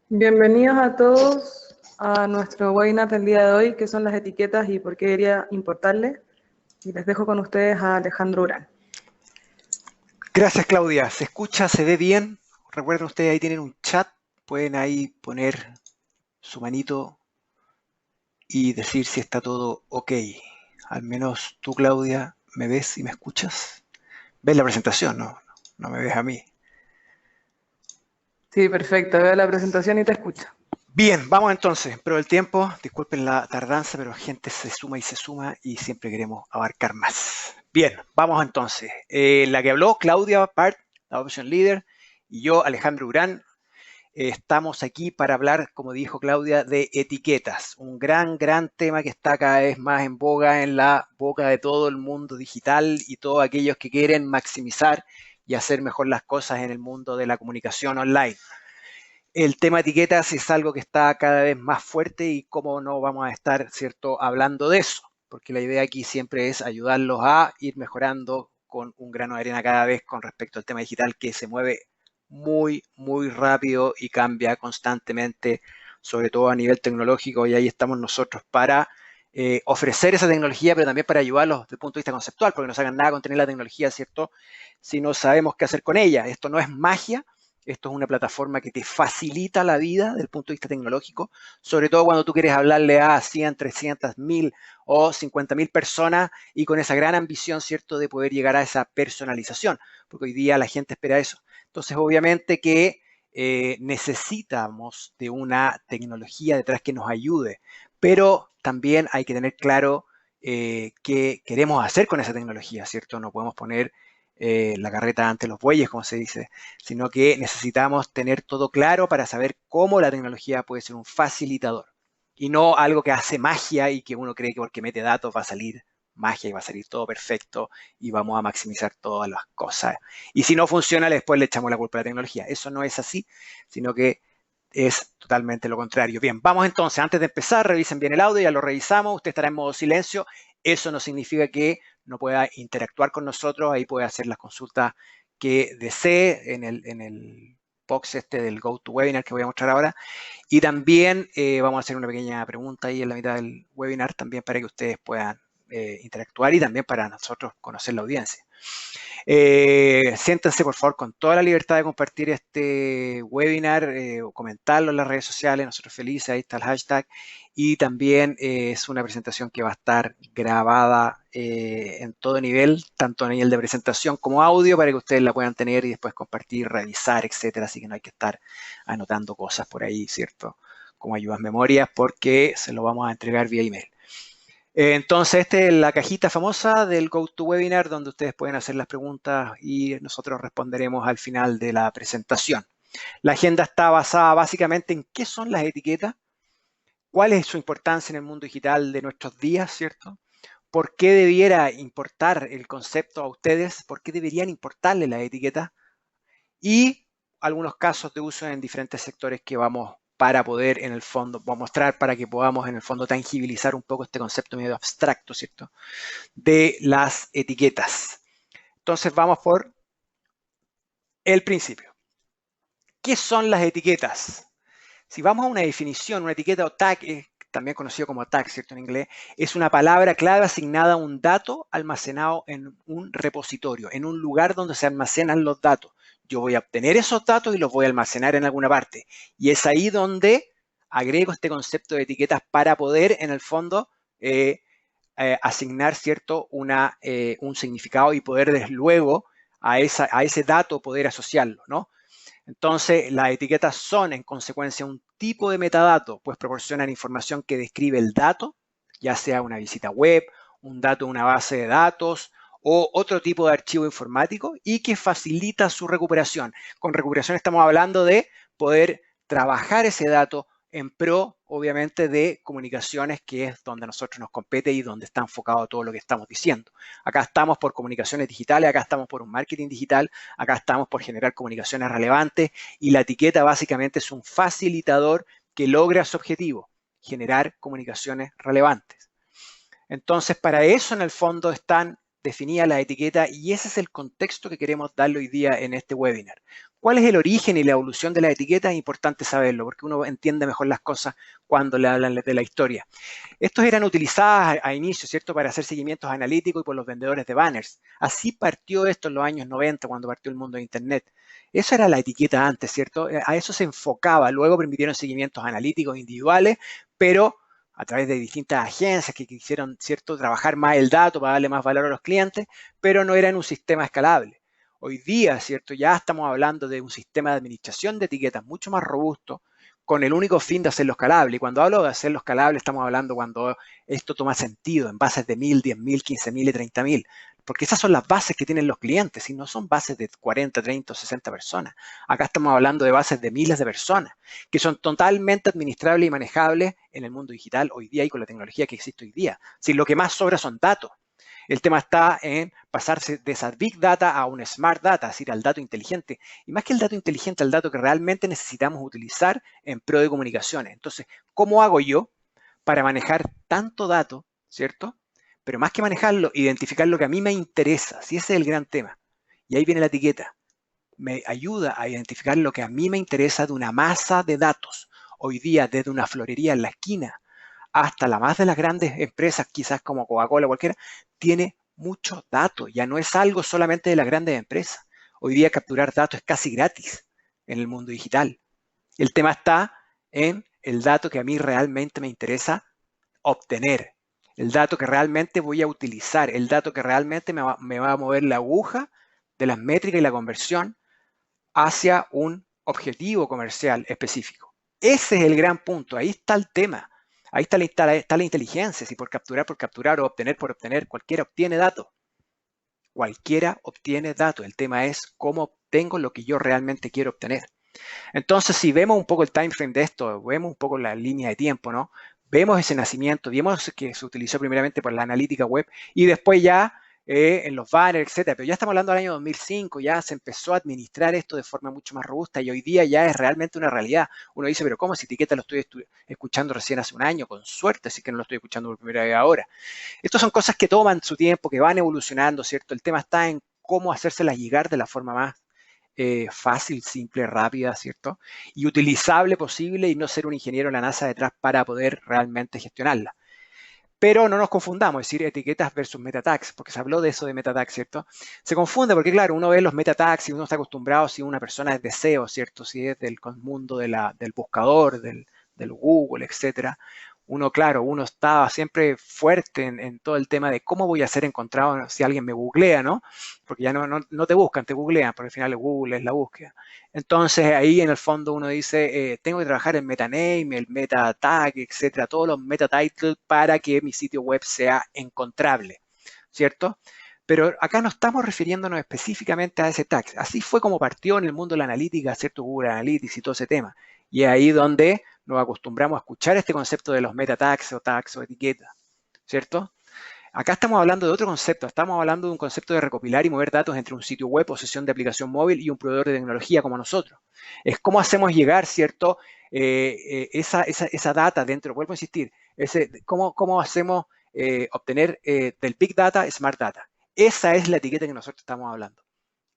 Bienvenidos a todos a nuestro webinar del día de hoy, que son las etiquetas y por qué debería importarle. Y les dejo con ustedes a Alejandro Urán. Gracias, Claudia. ¿Se escucha? ¿Se ve bien? Recuerden ustedes, ahí tienen un chat. Pueden ahí poner su manito y decir si está todo ok. Al menos tú, Claudia, ¿me ves y me escuchas? ¿Ves la presentación? No, no me ves a mí. Sí, perfecto. Veo la presentación y te escucho. Bien, vamos entonces. Pero el tiempo, disculpen la tardanza, pero gente se suma y siempre queremos abarcar más. Bien, vamos entonces. La que habló, Claudia Part, la Option Leader, y yo, Alejandro Urán. Estamos aquí para hablar, como dijo Claudia, de etiquetas, un gran tema que está cada vez más en boga en la boca de todo el mundo digital y todos aquellos que quieren maximizar y hacer mejor las cosas en el mundo de la comunicación online. El tema etiquetas es algo que está cada vez más fuerte y cómo no vamos a estar, ¿cierto?, hablando de eso, porque la idea aquí siempre es ayudarlos a ir mejorando con un grano de arena cada vez con respecto al tema digital que se mueve muy rápido y cambia constantemente, sobre todo a nivel tecnológico, y ahí estamos nosotros para ofrecer esa tecnología, pero también para ayudarlos desde el punto de vista conceptual, porque no se hagan nada con tener la tecnología, ¿cierto?, si no sabemos qué hacer con ella. Esto no es magia, esto es una plataforma que te facilita la vida desde el punto de vista tecnológico, sobre todo cuando tú quieres hablarle a 100, 300, 1000 o 50.000 personas y con esa gran ambición, ¿cierto?, de poder llegar a esa personalización, porque hoy día la gente espera eso. Entonces, obviamente que necesitamos de una tecnología detrás que nos ayude, pero también hay que tener claro qué queremos hacer con esa tecnología, ¿cierto? No podemos poner la carreta ante los bueyes, como se dice, sino que necesitamos tener todo claro para saber cómo la tecnología puede ser un facilitador y no algo que hace magia y que uno cree que porque mete datos va a salir magia y va a salir todo perfecto y vamos a maximizar todas las cosas. Y si no funciona, después le echamos la culpa a la tecnología. Eso no es así, sino que es totalmente lo contrario. Bien, vamos entonces, antes de empezar, revisen bien el audio, ya lo revisamos, usted estará en modo silencio, eso no significa que no pueda interactuar con nosotros, ahí puede hacer las consultas que desee en el box este del GoToWebinar que voy a mostrar ahora. Y también vamos a hacer una pequeña pregunta ahí en la mitad del webinar también para que ustedes puedan interactuar y también para nosotros conocer la audiencia. Siéntense por favor con toda la libertad de compartir este webinar o comentarlo en las redes sociales, nosotros felices, ahí está el hashtag. Y también es una presentación que va a estar grabada en todo nivel, tanto a nivel de presentación como audio, para que ustedes la puedan tener y después compartir, revisar, etcétera. Así que no hay que estar anotando cosas por ahí, ¿cierto? Como ayudas memorias, porque se lo vamos a entregar vía email. Entonces, esta es la cajita famosa del GoToWebinar donde ustedes pueden hacer las preguntas y nosotros responderemos al final de la presentación. La agenda está basada básicamente en qué son las etiquetas, cuál es su importancia en el mundo digital de nuestros días, ¿cierto? ¿Por qué debiera importar el concepto a ustedes? ¿Por qué deberían importarle las etiquetas? Y algunos casos de uso en diferentes sectores que vamos para poder en el fondo, voy a mostrar para que podamos en el fondo tangibilizar un poco este concepto medio abstracto, ¿cierto?, de las etiquetas. Entonces vamos por el principio. ¿Qué son las etiquetas? Si vamos a una definición, una etiqueta o tag, también conocido como tag, ¿cierto?, en inglés, es una palabra clave asignada a un dato almacenado en un repositorio, en un lugar donde se almacenan los datos. Yo voy a obtener esos datos y los voy a almacenar en alguna parte. Y es ahí donde agrego este concepto de etiquetas para poder, en el fondo, asignar, ¿cierto?, un significado y poder luego a ese dato poder asociarlo, ¿no? Entonces, las etiquetas son, en consecuencia, un tipo de metadato, pues proporcionan información que describe el dato, ya sea una visita web, un dato de una base de datos o otro tipo de archivo informático y que facilita su recuperación. Con recuperación estamos hablando de poder trabajar ese dato en pro, obviamente, de comunicaciones, que es donde a nosotros nos compete y donde está enfocado todo lo que estamos diciendo. Acá estamos por comunicaciones digitales, acá estamos por un marketing digital, acá estamos por generar comunicaciones relevantes y la etiqueta básicamente es un facilitador que logra su objetivo, generar comunicaciones relevantes. Entonces, para eso en el fondo están definidas las etiquetas y ese es el contexto que queremos darle hoy día en este webinar. ¿Cuál es el origen y la evolución de la etiqueta? Es importante saberlo, porque uno entiende mejor las cosas cuando le hablan de la historia. Estos eran utilizados a inicio, ¿cierto?, para hacer seguimientos analíticos y por los vendedores de banners. Así partió esto en los años 90, cuando partió el mundo de Internet. Eso era la etiqueta antes, ¿cierto? A eso se enfocaba. Luego permitieron seguimientos analíticos individuales, pero a través de distintas agencias que quisieron, ¿cierto?, trabajar más el dato para darle más valor a los clientes, pero no era en un sistema escalable. Hoy día, ¿cierto?, ya estamos hablando de un sistema de administración de etiquetas mucho más robusto, con el único fin de hacerlo escalable. Y cuando hablo de hacerlo escalable, estamos hablando cuando esto toma sentido en bases de 1000, 10.000, 15.000 y 30.000. Porque esas son las bases que tienen los clientes y no son bases de 40, 30 o 60 personas. Acá estamos hablando de bases de miles de personas que son totalmente administrables y manejables en el mundo digital hoy día y con la tecnología que existe hoy día. Si lo que más sobra son datos. El tema está en pasarse de esa big data a un smart data, es decir, al dato inteligente. Y más que el dato inteligente, al dato que realmente necesitamos utilizar en pro de comunicaciones. Entonces, ¿cómo hago yo para manejar tanto dato, ¿cierto? Pero más que manejarlo, identificar lo que a mí me interesa, si ese es el gran tema. Y ahí viene la etiqueta. Me ayuda a identificar lo que a mí me interesa de una masa de datos. Hoy día, desde una florería en la esquina hasta la más de las grandes empresas, quizás como Coca-Cola o cualquiera, tiene muchos datos. Ya no es algo solamente de las grandes empresas. Hoy día capturar datos es casi gratis en el mundo digital. El tema está en el dato que a mí realmente me interesa obtener, el dato que realmente voy a utilizar, el dato que realmente me va a mover la aguja de las métricas y la conversión hacia un objetivo comercial específico. Ese es el gran punto, ahí está el tema. Ahí está la inteligencia, si por capturar o obtener por obtener, cualquiera obtiene datos. Cualquiera obtiene datos. El tema es cómo obtengo lo que yo realmente quiero obtener. Entonces, si vemos un poco el time frame de esto, vemos un poco la línea de tiempo, ¿no? Vemos ese nacimiento, vemos que se utilizó primeramente por la analítica web y después ya en los banners, etcétera. Pero ya estamos hablando del año 2005, ya se empezó a administrar esto de forma mucho más robusta y hoy día ya es realmente una realidad. Uno dice, pero ¿cómo si etiqueta lo estoy escuchando recién hace un año? Con suerte, así que no lo estoy escuchando por primera vez ahora. Estas son cosas que toman su tiempo, que van evolucionando, ¿cierto? El tema está en cómo hacérselas llegar de la forma más fácil, simple, rápida, ¿cierto? Y utilizable posible y no ser un ingeniero en la NASA detrás para poder realmente gestionarla. Pero no nos confundamos, es decir, etiquetas versus meta tags, porque se habló de eso de meta tags, ¿cierto? Se confunde porque, claro, uno ve los meta tags y uno está acostumbrado si una persona es de SEO, ¿cierto? Si es del mundo del buscador, del Google, etcétera. Uno, claro, uno está siempre fuerte en todo el tema de cómo voy a ser encontrado si alguien me googlea, ¿no? Porque ya no te buscan, te googlean, porque al final Google es la búsqueda. Entonces ahí en el fondo uno dice, tengo que trabajar el meta name, el meta tag, etcétera, todos los meta titles para que mi sitio web sea encontrable, ¿cierto? Pero acá no estamos refiriéndonos específicamente a ese tag. Así fue como partió en el mundo de la analítica, ¿cierto? Google Analytics y todo ese tema. Y es ahí donde nos acostumbramos a escuchar este concepto de los meta tags o etiquetas, ¿cierto? Acá estamos hablando de otro concepto, estamos hablando de un concepto de recopilar y mover datos entre un sitio web o sesión de aplicación móvil y un proveedor de tecnología como nosotros. Es cómo hacemos llegar, ¿cierto? Esa data dentro, vuelvo a insistir, cómo hacemos obtener del Big Data Smart Data. Esa es la etiqueta que nosotros estamos hablando.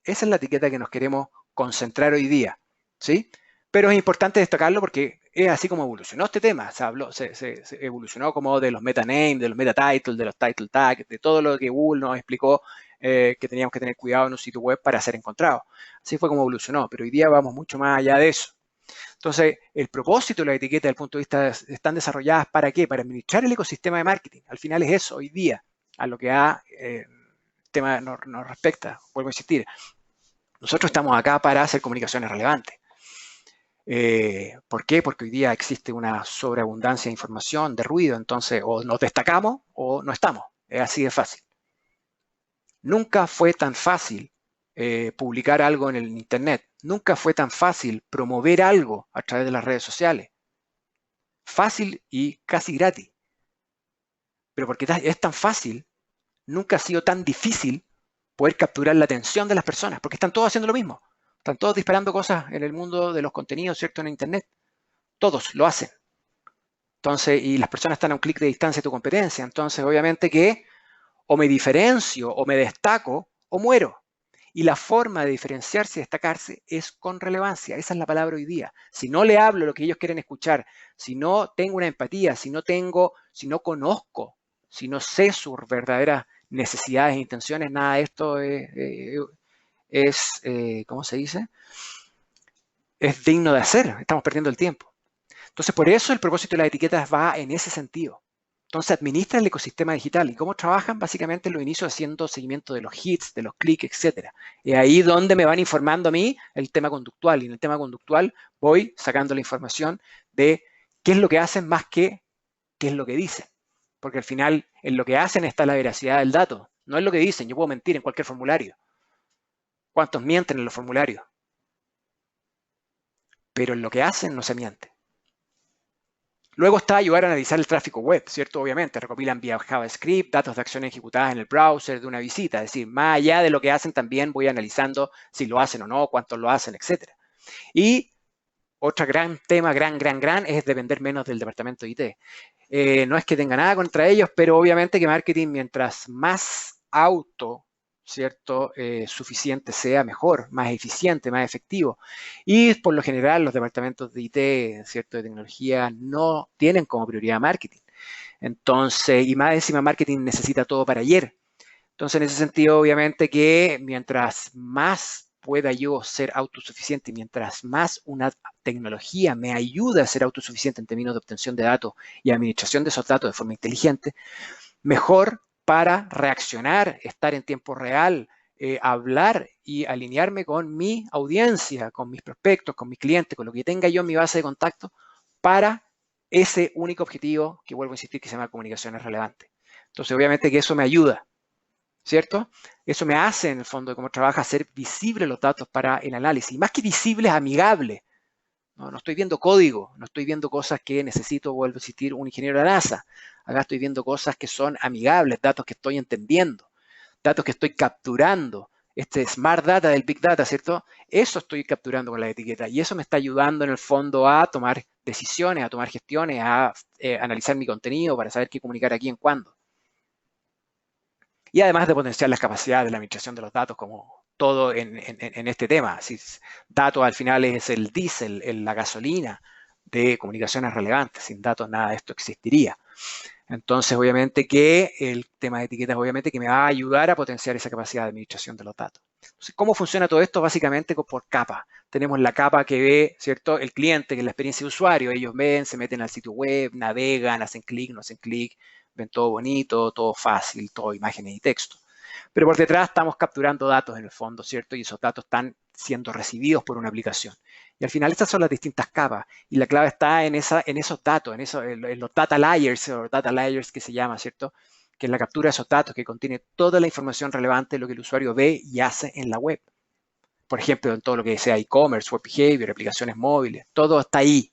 Esa es la etiqueta que nos queremos concentrar hoy día, ¿sí? Pero es importante destacarlo porque es así como evolucionó este tema. Se evolucionó como de los meta names, de los meta titles, de los title tags, de todo lo que Google nos explicó que teníamos que tener cuidado en un sitio web para ser encontrados. Así fue como evolucionó, pero hoy día vamos mucho más allá de eso. Entonces, el propósito de la etiqueta desde el punto de vista están desarrolladas ¿para qué? Para administrar el ecosistema de marketing. Al final es eso hoy día, a lo que el tema nos respecta. Vuelvo a insistir, nosotros estamos acá para hacer comunicaciones relevantes. ¿Por qué? Porque hoy día existe una sobreabundancia de información, de ruido, entonces o nos destacamos o no estamos. Es así de fácil. Nunca fue tan fácil publicar algo en el Internet. Nunca fue tan fácil promover algo a través de las redes sociales. Fácil y casi gratis. Pero porque es tan fácil, nunca ha sido tan difícil poder capturar la atención de las personas, porque están todos haciendo lo mismo. Están todos disparando cosas en el mundo de los contenidos, ¿cierto? En Internet. Todos lo hacen. Entonces, y las personas están a un clic de distancia de tu competencia. Entonces, obviamente que o me diferencio o me destaco o muero. Y la forma de diferenciarse y destacarse es con relevancia. Esa es la palabra hoy día. Si no le hablo lo que ellos quieren escuchar, si no tengo una empatía, si no conozco, si no sé sus verdaderas necesidades e intenciones, nada de esto ¿cómo se dice? Es digno de hacer. Estamos perdiendo el tiempo. Entonces, por eso el propósito de las etiquetas va en ese sentido. Entonces, administra el ecosistema digital. ¿Y cómo trabajan? Básicamente lo inicio haciendo seguimiento de los hits, de los clics, etc. Y ahí donde me van informando a mí el tema conductual. Y en el tema conductual voy sacando la información de qué es lo que hacen más que qué es lo que dicen. Porque al final, en lo que hacen está la veracidad del dato. No es lo que dicen. Yo puedo mentir en cualquier formulario. ¿Cuántos mienten en los formularios? Pero en lo que hacen no se miente. Luego está ayudar a analizar el tráfico web, ¿cierto? Obviamente, recopilan vía JavaScript datos de acciones ejecutadas en el browser de una visita. Es decir, más allá de lo que hacen, también voy analizando si lo hacen o no, cuántos lo hacen, etc. Y otro gran tema, gran, es depender menos del departamento de IT. No es que tenga nada contra ellos, pero obviamente que marketing, mientras más ¿cierto? Suficiente sea, mejor, más eficiente, más efectivo. Y por lo general los departamentos de IT, ¿cierto? De tecnología no tienen como prioridad marketing. Entonces, y más encima marketing necesita todo para ayer. Entonces, en ese sentido, obviamente que mientras más pueda yo ser autosuficiente, mientras más una tecnología me ayuda a ser autosuficiente en términos de obtención de datos y administración de esos datos de forma inteligente, mejor para reaccionar, estar en tiempo real, hablar y alinearme con mi audiencia, con mis prospectos, con mis clientes, con lo que tenga yo en mi base de contacto para ese único objetivo que vuelvo a insistir que se llama comunicaciones relevantes. Entonces, obviamente que eso me ayuda, ¿cierto? Eso me hace, en el fondo, de cómo trabaja, hacer visibles los datos para el análisis. Y más que visibles, amigables. No estoy viendo código, no estoy viendo cosas que necesito, vuelvo a insistir, un ingeniero de la NASA. Acá estoy viendo cosas que son amigables, datos que estoy entendiendo, datos que estoy capturando. Este smart data del big data, ¿cierto? Eso estoy capturando con la etiqueta y eso me está ayudando en el fondo a tomar decisiones, a tomar gestiones, a analizar mi contenido para saber qué comunicar aquí en cuándo. Y además de potenciar las capacidades de la administración de los datos como todo en este tema. Si datos al final es el diésel, la gasolina de comunicaciones relevantes. Sin datos nada de esto existiría. Entonces, obviamente que el tema de etiquetas, obviamente que me va a ayudar a potenciar esa capacidad de administración de los datos. Entonces, ¿cómo funciona todo esto? Básicamente por capa. Tenemos la capa que ve, ¿cierto? El cliente, que es la experiencia de usuario. Ellos ven, se meten al sitio web, navegan, hacen clic, no hacen clic, ven todo bonito, todo fácil, todo imágenes y texto. Pero por detrás estamos capturando datos en el fondo, ¿cierto? Y esos datos están siendo recibidos por una aplicación. Y al final estas son las distintas capas. Y la clave está en esos datos, en los data layers, o data layers que se llama, ¿cierto? Que es la captura de esos datos que contiene toda la información relevante de lo que el usuario ve y hace en la web. Por ejemplo, en todo lo que sea e-commerce, web behavior, aplicaciones móviles, todo está ahí.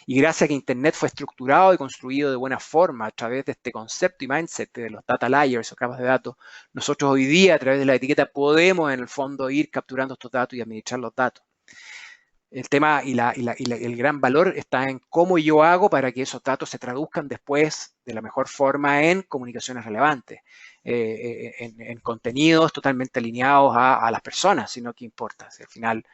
Y gracias a que Internet fue estructurado y construido de buena forma a través de este concepto y mindset de los data layers o capas de datos, nosotros hoy día a través de la etiqueta podemos en el fondo ir capturando estos datos y administrar los datos. El tema y el gran valor está en cómo yo hago para que esos datos se traduzcan después de la mejor forma en comunicaciones relevantes, en contenidos totalmente alineados a las personas, sino que importa. Si al final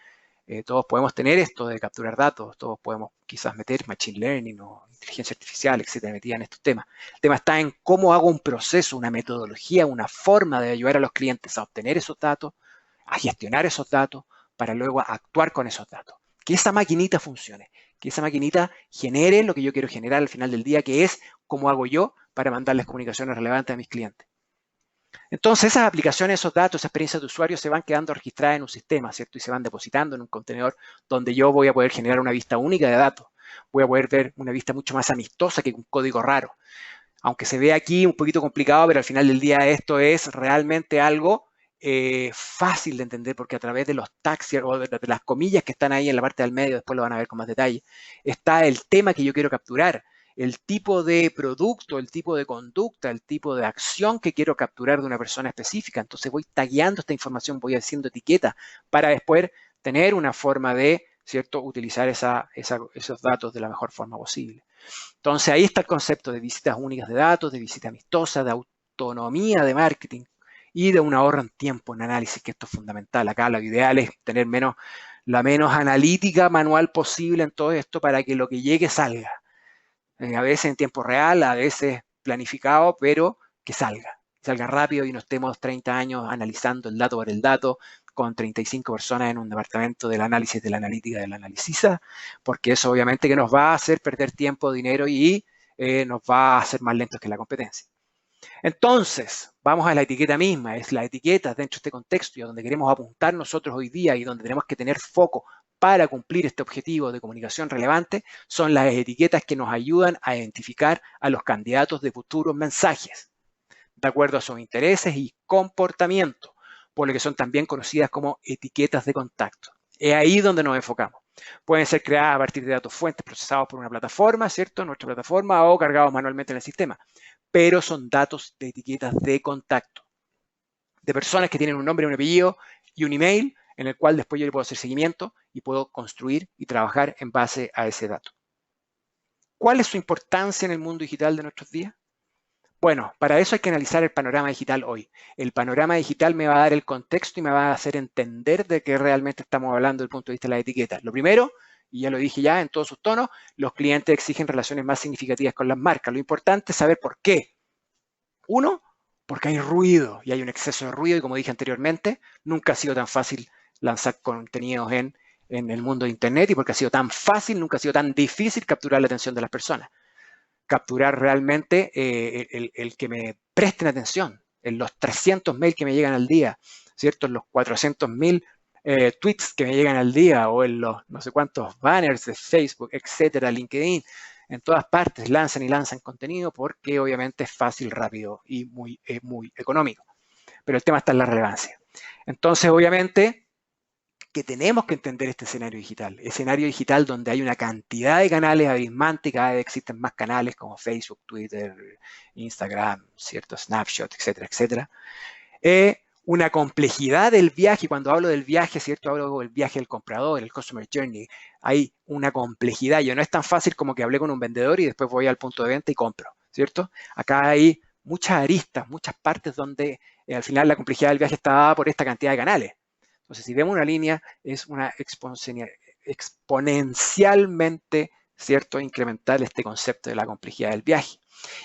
todos podemos tener esto de capturar datos, todos podemos quizás meter machine learning o inteligencia artificial, etcétera, metida en estos temas. El tema está en cómo hago un proceso, una metodología, una forma de ayudar a los clientes a obtener esos datos, a gestionar esos datos, para luego actuar con esos datos. Que esa maquinita funcione, que esa maquinita genere lo que yo quiero generar al final del día, que es cómo hago yo para mandarles comunicaciones relevantes a mis clientes. Entonces, esas aplicaciones, esos datos, esas experiencias de usuario se van quedando registradas en un sistema, ¿cierto? Y se van depositando en un contenedor donde yo voy a poder generar una vista única de datos. Voy a poder ver una vista mucho más amistosa que un código raro. Aunque se ve aquí un poquito complicado, pero al final del día esto es realmente algo fácil de entender porque a través de los tags o de las comillas que están ahí en la parte del medio, después lo van a ver con más detalle, está el tema que yo quiero capturar, el tipo de producto, el tipo de conducta, el tipo de acción que quiero capturar de una persona específica. Entonces voy tagueando esta información, voy haciendo etiquetas para después tener una forma de, ¿cierto?, utilizar esos datos de la mejor forma posible. Entonces ahí está el concepto de visitas únicas de datos, de visita amistosa, de autonomía de marketing y de un ahorro en tiempo en análisis, que esto es fundamental. Acá lo ideal es tener la menos analítica manual posible en todo esto para que lo que llegue salga. A veces en tiempo real, a veces planificado, pero que salga rápido y no estemos 30 años analizando el dato por el dato con 35 personas en un departamento del análisis de la analítica de la analicisa, porque eso obviamente que nos va a hacer perder tiempo, dinero y nos va a hacer más lentos que la competencia. Entonces, vamos a la etiqueta misma, es la etiqueta dentro de este contexto y a donde queremos apuntar nosotros hoy día y donde tenemos que tener foco para cumplir este objetivo de comunicación relevante, son las etiquetas que nos ayudan a identificar a los candidatos de futuros mensajes, de acuerdo a sus intereses y comportamiento, por lo que son también conocidas como etiquetas de contacto. Es ahí donde nos enfocamos. Pueden ser creadas a partir de datos fuentes procesados por una plataforma, ¿cierto? Nuestra plataforma, o cargados manualmente en el sistema, pero son datos de etiquetas de contacto, de personas que tienen un nombre, un apellido y un email, en el cual después yo le puedo hacer seguimiento y puedo construir y trabajar en base a ese dato. ¿Cuál es su importancia en el mundo digital de nuestros días? Bueno, para eso hay que analizar el panorama digital hoy. El panorama digital me va a dar el contexto y me va a hacer entender de qué realmente estamos hablando desde el punto de vista de las etiquetas. Lo primero, y ya lo dije ya en todos sus tonos, los clientes exigen relaciones más significativas con las marcas. Lo importante es saber por qué. Uno, porque hay ruido y hay un exceso de ruido y como dije anteriormente, nunca ha sido tan fácil lanzar contenidos en el mundo de Internet y porque ha sido tan fácil, nunca ha sido tan difícil capturar la atención de las personas. Capturar realmente el que me presten atención en los 300 mails que me llegan al día, ¿cierto? En los 400.000 tweets que me llegan al día o en los no sé cuántos banners de Facebook, etcétera, LinkedIn. En todas partes lanzan y lanzan contenido porque obviamente es fácil, rápido y muy económico. Pero el tema está en la relevancia. Entonces, obviamente, que tenemos que entender este escenario digital donde hay una cantidad de canales abismante y cada vez existen más canales como Facebook, Twitter, Instagram, cierto, Snapchat, etcétera, etcétera. Una complejidad del viaje, y cuando hablo del viaje, ¿cierto? Hablo del viaje del comprador, el customer journey. Hay una complejidad, no es tan fácil como que hablé con un vendedor y después voy al punto de venta y compro, ¿cierto? Acá hay muchas aristas, muchas partes donde al final la complejidad del viaje está dada por esta cantidad de canales. Entonces, si vemos una línea, es una exponencialmente, ¿cierto?, incremental este concepto de la complejidad del viaje.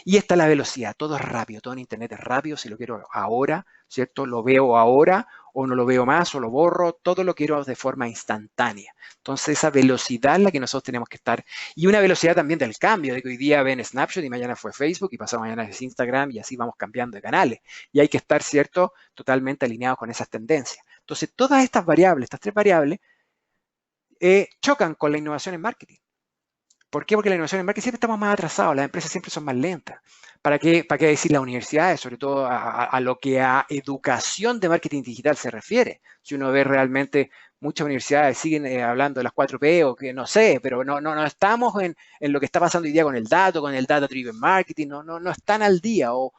Y está la velocidad, todo es rápido, todo en Internet es rápido, si lo quiero ahora, ¿cierto? Lo veo ahora o no lo veo más o lo borro, todo lo quiero de forma instantánea. Entonces esa velocidad es la que nosotros tenemos que estar y una velocidad también del cambio, de que hoy día ven Snapchat y mañana fue Facebook y pasado mañana es Instagram y así vamos cambiando de canales. Y hay que estar, ¿cierto?, totalmente alineados con esas tendencias. Entonces todas estas variables, estas tres variables, chocan con la innovación en marketing. ¿Por qué? Porque la innovación en marketing siempre estamos más atrasados, las empresas siempre son más lentas. ¿Para qué decir las universidades? Sobre todo a lo que a educación de marketing digital se refiere. Si uno ve realmente, muchas universidades siguen hablando de las 4P o que no sé, pero no estamos en lo que está pasando hoy día con el data-driven marketing, no están al día o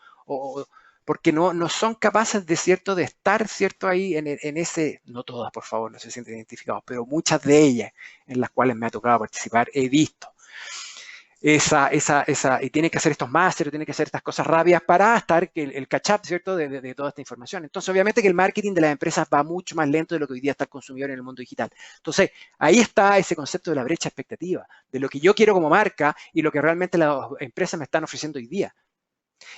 porque no son capaces de, ¿cierto?, de estar, ¿cierto?, ahí en ese, no todas, por favor, no se sienten identificados, pero muchas de ellas en las cuales me ha tocado participar, he visto. Y tiene que hacer estos másteres, tiene que hacer estas cosas rápidas para estar el catch-up, ¿cierto?, de toda esta información. Entonces, obviamente que el marketing de las empresas va mucho más lento de lo que hoy día está el consumidor en el mundo digital. Entonces, ahí está ese concepto de la brecha expectativa, de lo que yo quiero como marca y lo que realmente las empresas me están ofreciendo hoy día.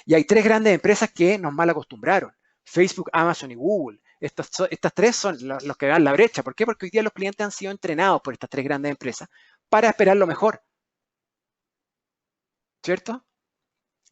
Y hay tres grandes empresas que nos mal acostumbraron: Facebook, Amazon y Google. Estas tres son los que dan la brecha. ¿Por qué? Porque hoy día los clientes han sido entrenados por estas tres grandes empresas para esperar lo mejor, ¿cierto?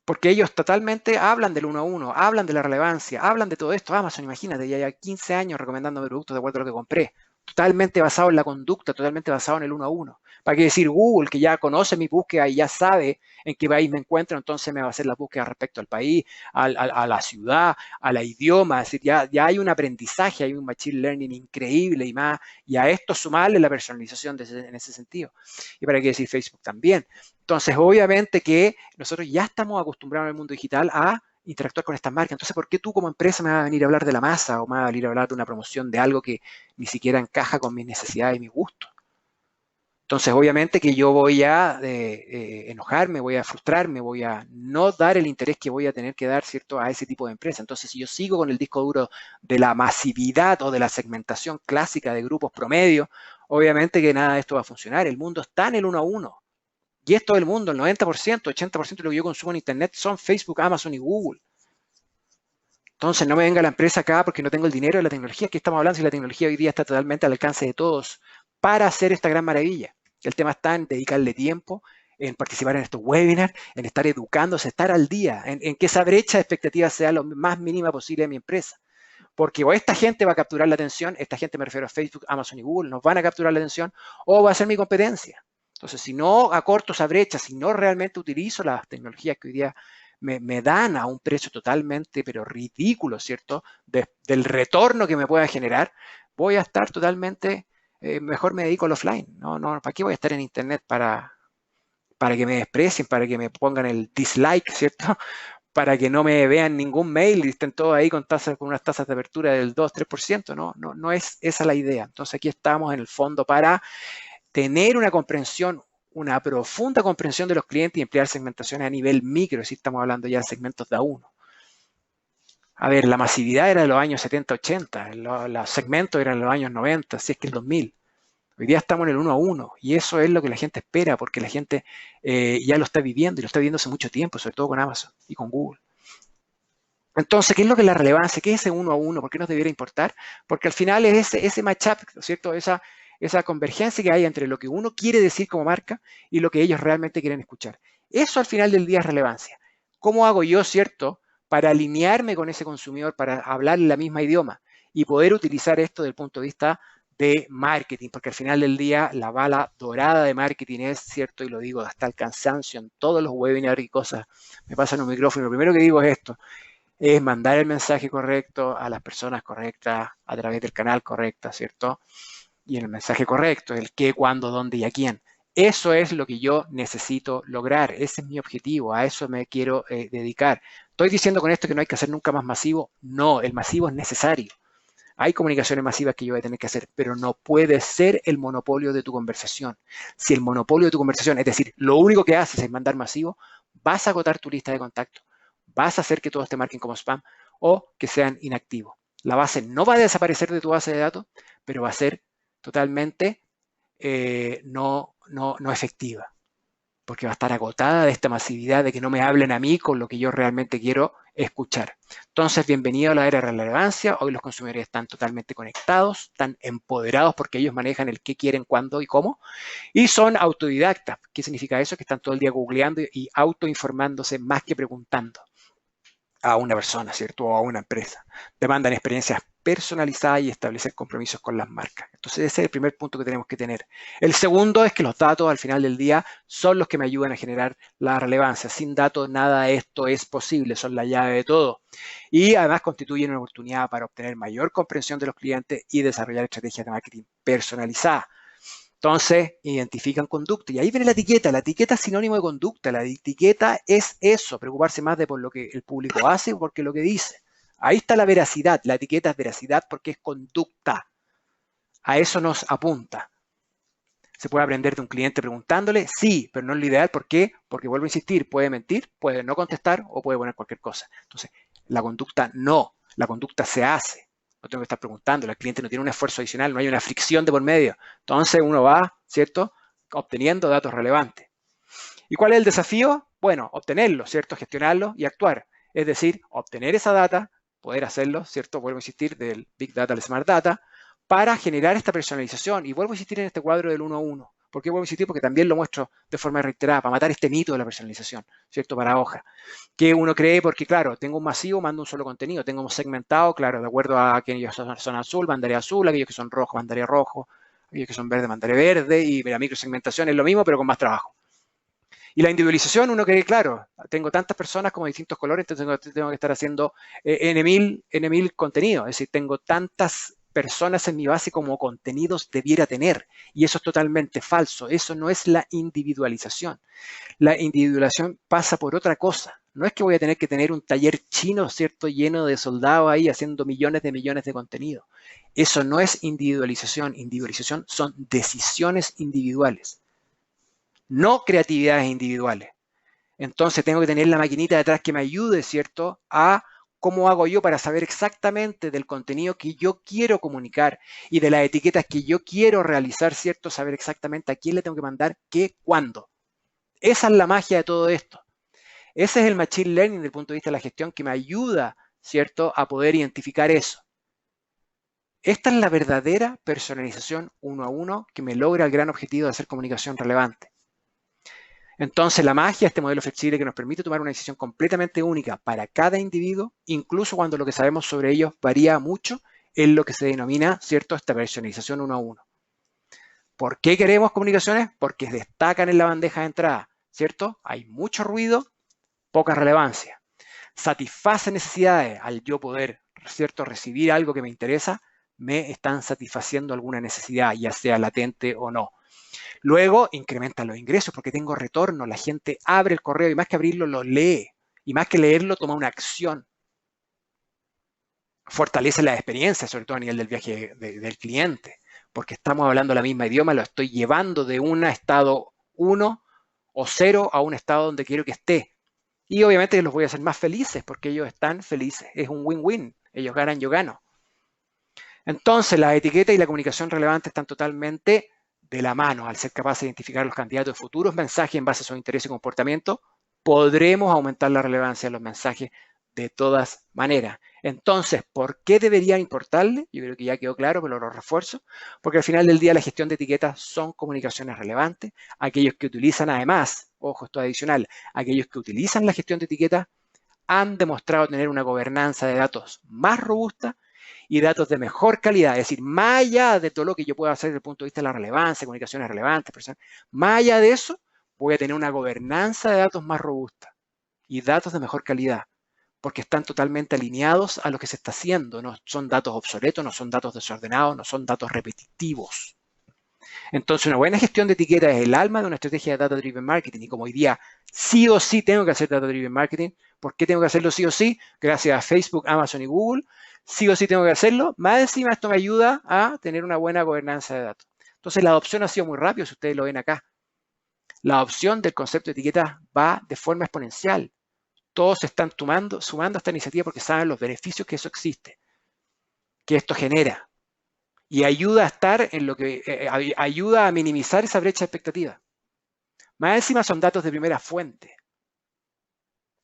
Porque ellos totalmente hablan del 1 a 1, hablan de la relevancia, hablan de todo esto. Amazon, imagínate, ya lleva 15 años recomendando productos de acuerdo a lo que compré. Totalmente basado en la conducta, totalmente basado en el 1 a 1. ¿Para qué decir Google, que ya conoce mi búsqueda y ya sabe en qué país me encuentro, entonces me va a hacer la búsqueda respecto al país, a la ciudad, a la idioma? Es decir, ya hay un aprendizaje, hay un machine learning increíble y más, y a esto sumarle la personalización en ese sentido. ¿Y para qué decir Facebook también? Entonces, obviamente que nosotros ya estamos acostumbrados en el mundo digital a interactuar con estas marcas. Entonces, ¿por qué tú como empresa me vas a venir a hablar de la masa o me vas a venir a hablar de una promoción de algo que ni siquiera encaja con mis necesidades y mis gustos? Entonces, obviamente que yo voy a enojarme, voy a frustrarme, voy a no dar el interés que voy a tener que dar, ¿cierto?, a ese tipo de empresa. Entonces, si yo sigo con el disco duro de la masividad o de la segmentación clásica de grupos promedio, obviamente que nada de esto va a funcionar. El mundo está en el 1 a 1. Y es todo el mundo, el 90%, 80% de lo que yo consumo en Internet son Facebook, Amazon y Google. Entonces, no me venga la empresa acá porque no tengo el dinero de la tecnología. ¿Qué estamos hablando si la tecnología hoy día está totalmente al alcance de todos para hacer esta gran maravilla? El tema está en dedicarle tiempo, en participar en estos webinars, en estar educándose, estar al día, en que esa brecha de expectativas sea lo más mínima posible de mi empresa. Porque o esta gente va a capturar la atención, esta gente me refiero a Facebook, Amazon y Google, nos van a capturar la atención, o va a ser mi competencia. Entonces, si no acorto esa brecha, si no realmente utilizo las tecnologías que hoy día me dan a un precio totalmente, pero ridículo, ¿cierto?, del retorno que me pueda generar, voy a estar totalmente, mejor me dedico al offline. No, ¿para qué voy a estar en Internet? Para que me desprecien, para que me pongan el dislike, ¿cierto? Para que no me vean ningún mail y estén todos ahí con unas tasas de apertura del 2-3%. No es esa la idea. Entonces aquí estamos en el fondo para tener una comprensión, una profunda comprensión de los clientes y emplear segmentaciones a nivel micro, si estamos hablando ya de segmentos de A1. A ver, la masividad era de los años 70-80, los segmentos eran de los años 90, si es que el 2000. Hoy día estamos en el 1 a 1 y eso es lo que la gente espera porque la gente ya lo está viviendo y lo está viviendo hace mucho tiempo, sobre todo con Amazon y con Google. Entonces, ¿qué es lo que es la relevancia? ¿Qué es ese 1 a 1? ¿Por qué nos debiera importar? Porque al final es ese match-up, ¿cierto? Esa convergencia que hay entre lo que uno quiere decir como marca y lo que ellos realmente quieren escuchar. Eso al final del día es relevancia. ¿Cómo hago yo, cierto, para alinearme con ese consumidor, para hablar la misma idioma y poder utilizar esto desde el punto de vista de marketing? Porque al final del día la bala dorada de marketing es, cierto, y lo digo hasta el cansancio en todos los webinars y cosas, me pasan un micrófono, lo primero que digo es esto, es mandar el mensaje correcto a las personas correctas a través del canal correcto, ¿cierto? Y en el mensaje correcto, el qué, cuándo, dónde y a quién. Eso es lo que yo necesito lograr, ese es mi objetivo, a eso me quiero dedicar. ¿Estoy diciendo con esto que no hay que hacer nunca más masivo? No, el masivo es necesario. Hay comunicaciones masivas que yo voy a tener que hacer, pero no puede ser el monopolio de tu conversación. Si el monopolio de tu conversación, es decir, lo único que haces es mandar masivo, vas a agotar tu lista de contactos, vas a hacer que todos te marquen como spam o que sean inactivos. La base no va a desaparecer de tu base de datos, pero va a ser totalmente no efectiva, porque va a estar agotada de esta masividad de que no me hablen a mí con lo que yo realmente quiero escuchar. Entonces, bienvenido a la era de la relevancia. Hoy los consumidores están totalmente conectados, están empoderados porque ellos manejan el qué quieren, cuándo y cómo, y son autodidactas. ¿Qué significa eso? Que están todo el día googleando y autoinformándose más que preguntando a una persona, ¿cierto? O a una empresa. Demandan experiencias personalizadas y establecer compromisos con las marcas. Entonces ese es el primer punto que tenemos que tener. El segundo es que los datos al final del día son los que me ayudan a generar la relevancia. Sin datos nada de esto es posible, son la llave de todo. Y además constituyen una oportunidad para obtener mayor comprensión de los clientes y desarrollar estrategias de marketing personalizadas. Entonces, identifican conducta. Y ahí viene la etiqueta. La etiqueta es sinónimo de conducta. La etiqueta es eso, preocuparse más de por lo que el público hace o por lo que dice. Ahí está la veracidad. La etiqueta es veracidad porque es conducta. A eso nos apunta. ¿Se puede aprender de un cliente preguntándole? Sí, pero no es lo ideal. ¿Por qué? Porque vuelvo a insistir, puede mentir, puede no contestar o puede poner cualquier cosa. Entonces, la conducta no. La conducta se hace. No tengo que estar preguntando, el cliente no tiene un esfuerzo adicional, no hay una fricción de por medio. Entonces uno va, ¿cierto?, obteniendo datos relevantes. ¿Y cuál es el desafío? Bueno, obtenerlo, ¿cierto?, gestionarlo y actuar. Es decir, obtener esa data, poder hacerlo, ¿cierto?, vuelvo a insistir, del Big Data al Smart Data, para generar esta personalización. Y vuelvo a insistir en este cuadro del 1 a 1. ¿Por qué vuelvo a insistir? Porque también lo muestro de forma reiterada, para matar este mito de la personalización, ¿cierto? Para hoja. Que uno cree, porque claro, tengo un masivo, mando un solo contenido, tengo un segmentado, claro, de acuerdo a aquellos que son azul, mandaré azul, aquellos que son rojos, mandaré rojo, aquellos que son verde, mandaré verde, y la microsegmentación es lo mismo, pero con más trabajo. Y la individualización, uno cree, claro, tengo tantas personas como distintos colores, entonces tengo que estar haciendo N1000 contenidos, es decir, tengo tantas personas en mi base como contenidos debiera tener. Y eso es totalmente falso. Eso no es la individualización. La individualización pasa por otra cosa. No es que voy a tener que tener un taller chino, ¿cierto?, lleno de soldados ahí haciendo millones de contenido. Eso no es individualización. Individualización son decisiones individuales, no creatividades individuales. Entonces tengo que tener la maquinita detrás que me ayude, ¿cierto?, a cómo hago yo para saber exactamente del contenido que yo quiero comunicar y de las etiquetas que yo quiero realizar, ¿cierto?, saber exactamente a quién le tengo que mandar qué, cuándo. Esa es la magia de todo esto. Ese es el Machine Learning desde el punto de vista de la gestión que me ayuda, ¿cierto?, a poder identificar eso. Esta es la verdadera personalización uno a uno que me logra el gran objetivo de hacer comunicación relevante. Entonces, la magia de este modelo flexible que nos permite tomar una decisión completamente única para cada individuo, incluso cuando lo que sabemos sobre ellos varía mucho, es lo que se denomina, ¿cierto?, esta personalización uno a uno. ¿Por qué queremos comunicaciones? Porque destacan en la bandeja de entrada, ¿cierto? Hay mucho ruido, poca relevancia. Satisface necesidades al yo poder, ¿cierto?, recibir algo que me interesa, me están satisfaciendo alguna necesidad, ya sea latente o no. Luego incrementan los ingresos porque tengo retorno, la gente abre el correo y más que abrirlo lo lee y más que leerlo toma una acción. Fortalece la experiencia, sobre todo a nivel del viaje del cliente, porque estamos hablando la misma idioma, lo estoy llevando de un estado 1 o 0 a un estado donde quiero que esté. Y obviamente los voy a hacer más felices porque ellos están felices. Es un win-win. Ellos ganan, yo gano. Entonces, la etiqueta y la comunicación relevante están totalmente de la mano. Al ser capaces de identificar los candidatos de futuros mensajes en base a sus intereses y comportamiento, podremos aumentar la relevancia de los mensajes de todas maneras. Entonces, ¿por qué debería importarle? Yo creo que ya quedó claro, pero lo refuerzo, porque al final del día la gestión de etiquetas son comunicaciones relevantes. Aquellos que utilizan además, ojo, esto es adicional, aquellos que utilizan la gestión de etiquetas han demostrado tener una gobernanza de datos más robusta y datos de mejor calidad, es decir, más allá de todo lo que yo pueda hacer desde el punto de vista de la relevancia, comunicaciones relevantes, más allá de eso, voy a tener una gobernanza de datos más robusta y datos de mejor calidad, porque están totalmente alineados a lo que se está haciendo, no son datos obsoletos, no son datos desordenados, no son datos repetitivos. Entonces, una buena gestión de etiquetas es el alma de una estrategia de Data Driven Marketing y como hoy día sí o sí tengo que hacer Data Driven Marketing, ¿por qué tengo que hacerlo sí o sí? Gracias a Facebook, Amazon y Google, sí o sí tengo que hacerlo. Más encima esto me ayuda a tener una buena gobernanza de datos. Entonces, la adopción ha sido muy rápida, si ustedes lo ven acá. La adopción del concepto de etiquetas va de forma exponencial. Todos se están sumando a esta iniciativa porque saben los beneficios que eso existe, que esto genera. Y ayuda a estar en lo que ayuda a minimizar esa brecha de expectativa. Más encima son datos de primera fuente.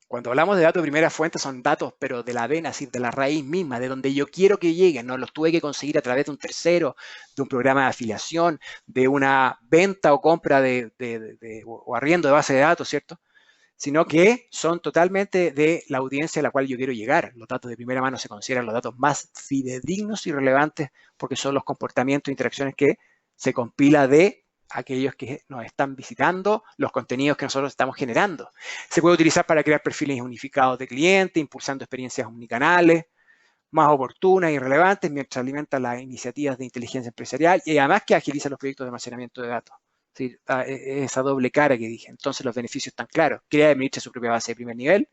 Cuando hablamos de datos de primera fuente son datos, pero de la vena, es decir, de la raíz misma, de donde yo quiero que lleguen. No los tuve que conseguir a través de un tercero, de un programa de afiliación, de una venta o compra o arriendo de base de datos, ¿cierto? Sino que son totalmente de la audiencia a la cual yo quiero llegar. Los datos de primera mano se consideran los datos más fidedignos y relevantes porque son los comportamientos e interacciones que se compila de aquellos que nos están visitando, los contenidos que nosotros estamos generando. Se puede utilizar para crear perfiles unificados de cliente, impulsando experiencias omnicanales, más oportunas y relevantes, mientras alimenta las iniciativas de inteligencia empresarial y además que agiliza los proyectos de almacenamiento de datos. ¿Sí? Esa doble cara que dije. Entonces los beneficios están claros. Crea y administra su propia base de primer nivel.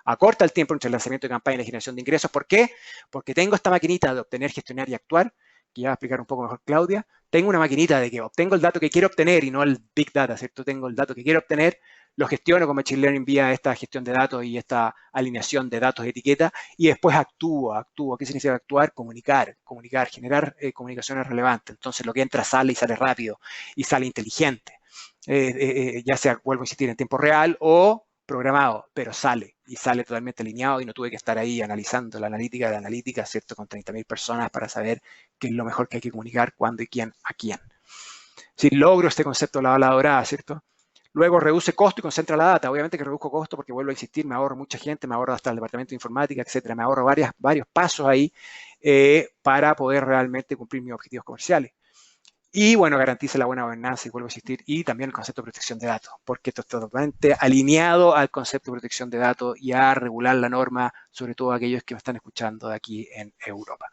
Acorta el tiempo entre el lanzamiento de campaña y la generación de ingresos. ¿Por qué? Porque tengo esta maquinita de obtener, gestionar y actuar, que ya va a explicar un poco mejor Claudia. Tengo una maquinita de que obtengo el dato que quiero obtener y no el Big Data, ¿cierto? Tengo el dato que quiero obtener, lo gestiono con Machine Learning vía esta gestión de datos y esta alineación de datos de etiqueta y después actúo. ¿Qué significa actuar? Comunicar, generar comunicaciones relevantes. Entonces lo que entra sale y sale rápido y sale inteligente. Ya sea, vuelvo a insistir, en tiempo real o programado, pero sale y sale totalmente alineado y no tuve que estar ahí analizando la analítica de la analítica, ¿cierto? Con 30.000 personas para saber qué es lo mejor que hay que comunicar, cuándo y quién a quién. Si logro este concepto de la bala dorada, ¿cierto? Luego reduce costo y concentra la data. Obviamente que reduzco costo porque vuelvo a insistir, me ahorro mucha gente, me ahorro hasta el departamento de informática, etcétera. Me ahorro varios pasos ahí para poder realmente cumplir mis objetivos comerciales. Y bueno, garantiza la buena gobernanza y vuelvo a insistir, y también el concepto de protección de datos, porque esto está totalmente alineado al concepto de protección de datos y a regular la norma, sobre todo aquellos que me están escuchando de aquí en Europa.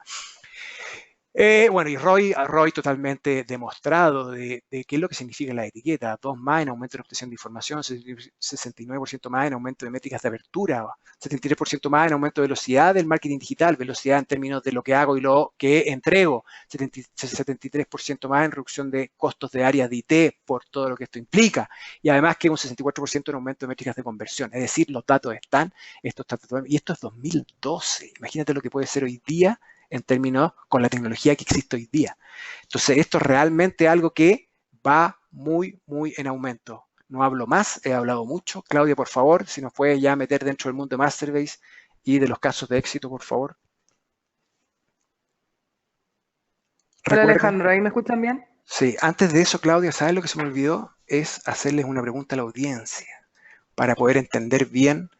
Bueno, y ROI totalmente demostrado de qué es lo que significa la etiqueta. 2 más en aumento de obtención de información, 69% más en aumento de métricas de apertura, 73% más en aumento de velocidad del marketing digital, velocidad en términos de lo que hago y lo que entrego, 73% más en reducción de costos de áreas de IT por todo lo que esto implica, y además que un 64% en aumento de métricas de conversión. Es decir, los datos están, esto está totalmente, y esto es 2012. Imagínate lo que puede ser hoy día en términos con la tecnología que existe hoy día. Entonces, esto es realmente algo que va muy, muy en aumento. No hablo más, he hablado mucho. Claudia, por favor, si nos puedes ya meter dentro del mundo de Masterbase y de los casos de éxito, por favor. Hola Recuerden. Alejandro, ¿ahí me escuchan bien? Sí, antes de eso, Claudia, ¿sabes lo que se me olvidó? Es hacerles una pregunta a la audiencia para poder entender bien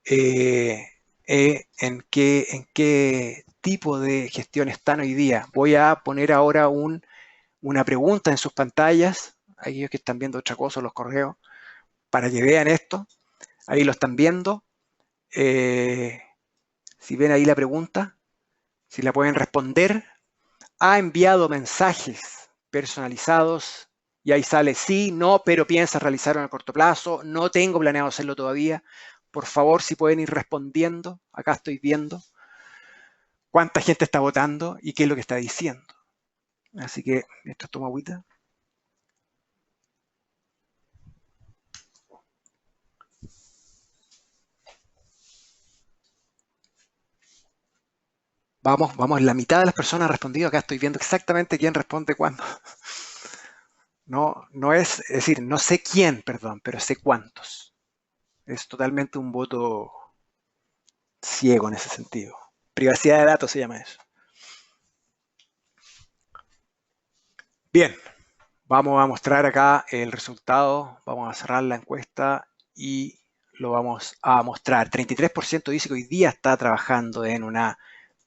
eh, en qué tipo de gestión están hoy día. Voy a poner ahora una pregunta en sus pantallas, aquellos que están viendo otra cosa, los correos, para que vean esto. Ahí lo están viendo. Eh, si ven ahí la pregunta, si la pueden responder. Ha enviado mensajes personalizados y ahí sale sí, no, pero piensa realizarlo en el corto plazo. No tengo planeado hacerlo todavía. Por favor, si pueden ir respondiendo. Acá estoy viendo cuánta gente está votando y qué es lo que está diciendo. Así que esto toma agüita. Vamos, la mitad de las personas ha respondido. Acá estoy viendo exactamente quién responde cuándo. No, no es decir, no sé quién, perdón, pero sé cuántos. Es totalmente un voto ciego en ese sentido. Privacidad de datos se llama eso. Bien, vamos a mostrar acá el resultado. Vamos a cerrar la encuesta y lo vamos a mostrar. 33% dice que hoy día está trabajando en una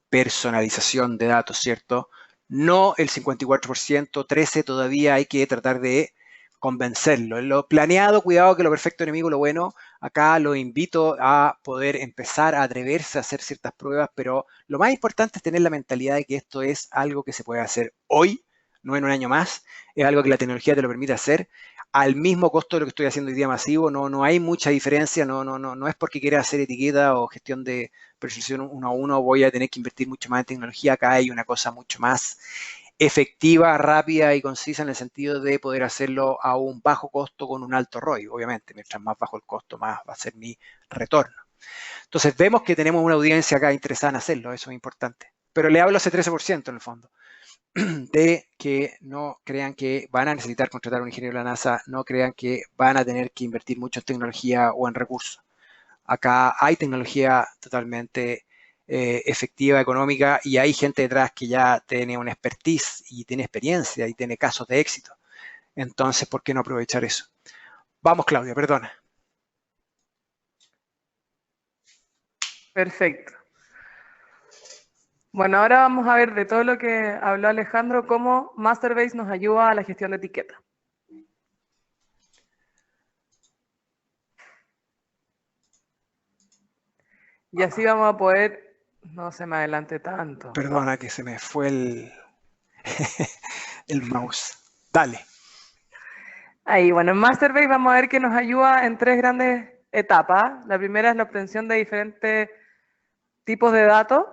personalización de datos, ¿cierto? No el 54%, 13% todavía hay que tratar de convencerlo. En lo planeado, cuidado que lo perfecto enemigo lo bueno. Acá lo invito a poder empezar a atreverse a hacer ciertas pruebas, pero lo más importante es tener la mentalidad de que esto es algo que se puede hacer hoy, no en un año más. Es algo que la tecnología te lo permite hacer al mismo costo de lo que estoy haciendo hoy día masivo. No hay mucha diferencia. No es porque quiera hacer etiqueta o gestión de percepción uno a uno voy a tener que invertir mucho más en tecnología. Acá hay una cosa mucho más efectiva, rápida y concisa en el sentido de poder hacerlo a un bajo costo con un alto ROI. Obviamente, mientras más bajo el costo, más va a ser mi retorno. Entonces, vemos que tenemos una audiencia acá interesada en hacerlo, eso es importante. Pero le hablo a ese 13% en el fondo, de que no crean que van a necesitar contratar a un ingeniero de la NASA, no crean que van a tener que invertir mucho en tecnología o en recursos. Acá hay tecnología totalmente efectiva, económica, y hay gente detrás que ya tiene una expertise y tiene experiencia y tiene casos de éxito. Entonces, ¿por qué no aprovechar eso? Vamos, Claudia, perdona. Perfecto. Bueno, ahora vamos a ver de todo lo que habló Alejandro, cómo Masterbase nos ayuda a la gestión de etiquetas. Y así vamos a poder, no se me adelante tanto. Perdona que se me fue el mouse. Dale. Ahí, bueno, en Masterbase vamos a ver que nos ayuda en tres grandes etapas. La primera es la obtención de diferentes tipos de datos.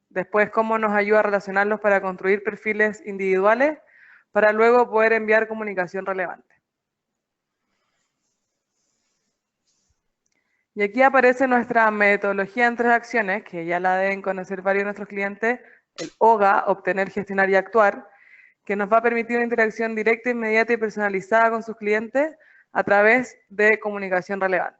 Después, cómo nos ayuda a relacionarlos para construir perfiles individuales, para luego poder enviar comunicación relevante. Y aquí aparece nuestra metodología en tres acciones, que ya la deben conocer varios de nuestros clientes, el OGA, obtener, gestionar y actuar, que nos va a permitir una interacción directa, inmediata y personalizada con sus clientes a través de comunicación relevante.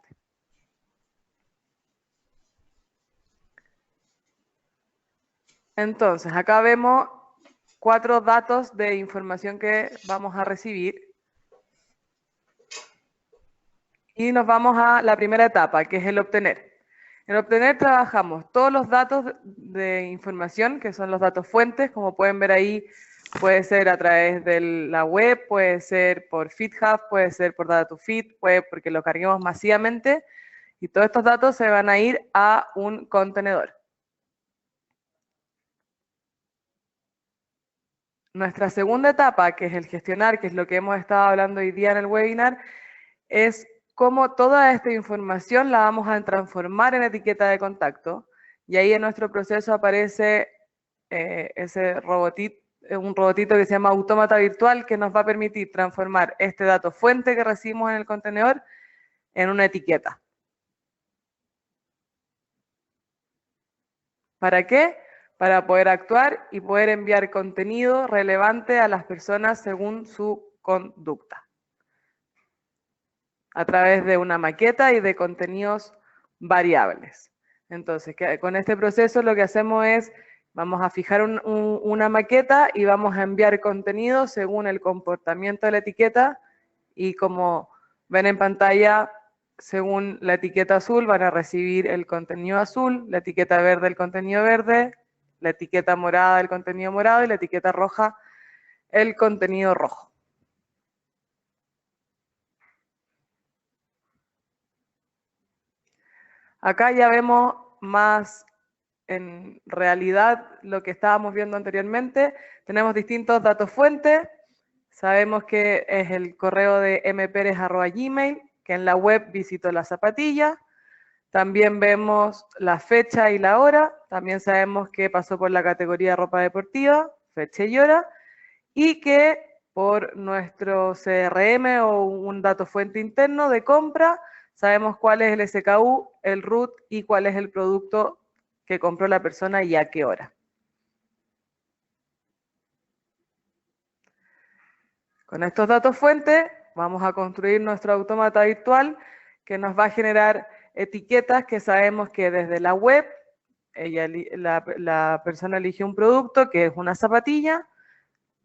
Entonces, acá vemos 4 datos de información que vamos a recibir. Y nos vamos a la primera etapa, que es el obtener. En obtener trabajamos todos los datos de información, que son los datos fuentes, como pueden ver ahí, puede ser a través de la web, puede ser por FeedHub, puede ser por Data2Feed, puede porque lo carguemos masivamente, y todos estos datos se van a ir a un contenedor. Nuestra segunda etapa, que es el gestionar, que es lo que hemos estado hablando hoy día en el webinar, es cómo toda esta información la vamos a transformar en etiqueta de contacto. Y ahí en nuestro proceso aparece ese robotito, un robotito que se llama autómata virtual, que nos va a permitir transformar este dato fuente que recibimos en el contenedor en una etiqueta. ¿Para qué? Para poder actuar y poder enviar contenido relevante a las personas según su conducta, a través de una maqueta y de contenidos variables. Entonces, con este proceso lo que hacemos es, vamos a fijar una maqueta y vamos a enviar contenido según el comportamiento de la etiqueta, y como ven en pantalla, según la etiqueta azul van a recibir el contenido azul, la etiqueta verde el contenido verde, la etiqueta morada el contenido morado y la etiqueta roja el contenido rojo. Acá ya vemos más en realidad lo que estábamos viendo anteriormente. Tenemos distintos datos fuentes. Sabemos que es el correo de mperez@gmail, que en la web visitó la zapatilla. También vemos la fecha y la hora. También sabemos que pasó por la categoría ropa deportiva, fecha y hora. Y que por nuestro CRM o un dato fuente interno de compra, sabemos cuál es el SKU, el RUT y cuál es el producto que compró la persona y a qué hora. Con estos datos fuentes vamos a construir nuestro autómata virtual que nos va a generar etiquetas que sabemos que desde la web, la persona eligió un producto que es una zapatilla.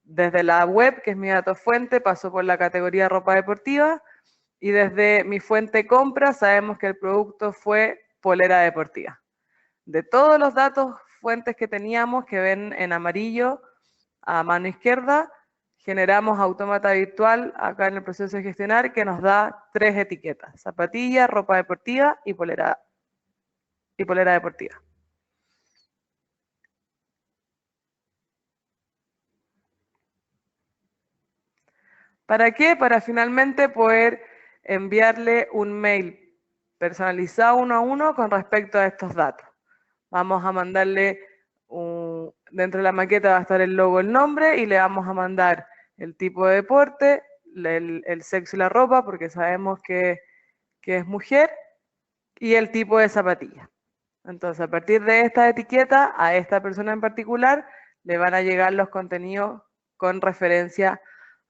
Desde la web, que es mi dato fuente, pasó por la categoría ropa deportiva, y desde mi fuente compra sabemos que el producto fue polera deportiva. De todos los datos fuentes que teníamos, que ven en amarillo a mano izquierda, generamos autómata virtual acá en el proceso de gestionar, que nos da 3 etiquetas: zapatilla, ropa deportiva y polera deportiva. ¿Para qué? Para finalmente poder enviarle un mail personalizado 1 a 1 con respecto a estos datos. Vamos a mandarle, dentro de la maqueta va a estar el logo, el nombre, y le vamos a mandar el tipo de deporte, el sexo y la ropa, porque sabemos que es mujer, y el tipo de zapatilla. Entonces, a partir de esta etiqueta, a esta persona en particular, le van a llegar los contenidos con referencia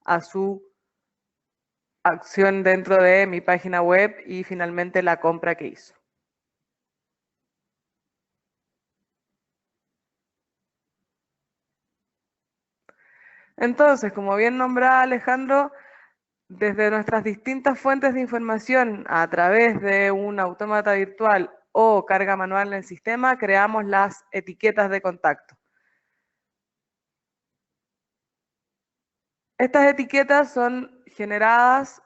a su acción dentro de mi página web y finalmente la compra que hizo. Entonces, como bien nombraba Alejandro, desde nuestras distintas fuentes de información a través de un autómata virtual o carga manual en el sistema, creamos las etiquetas de contacto. Estas etiquetas son generadas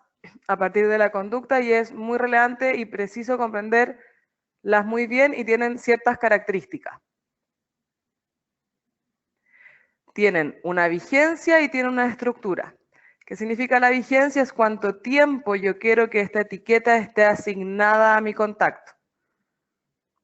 a partir de la conducta y es muy relevante y preciso comprenderlas muy bien, y tienen ciertas características. Tienen una vigencia y tienen una estructura. ¿Qué significa la vigencia? Es cuánto tiempo yo quiero que esta etiqueta esté asignada a mi contacto.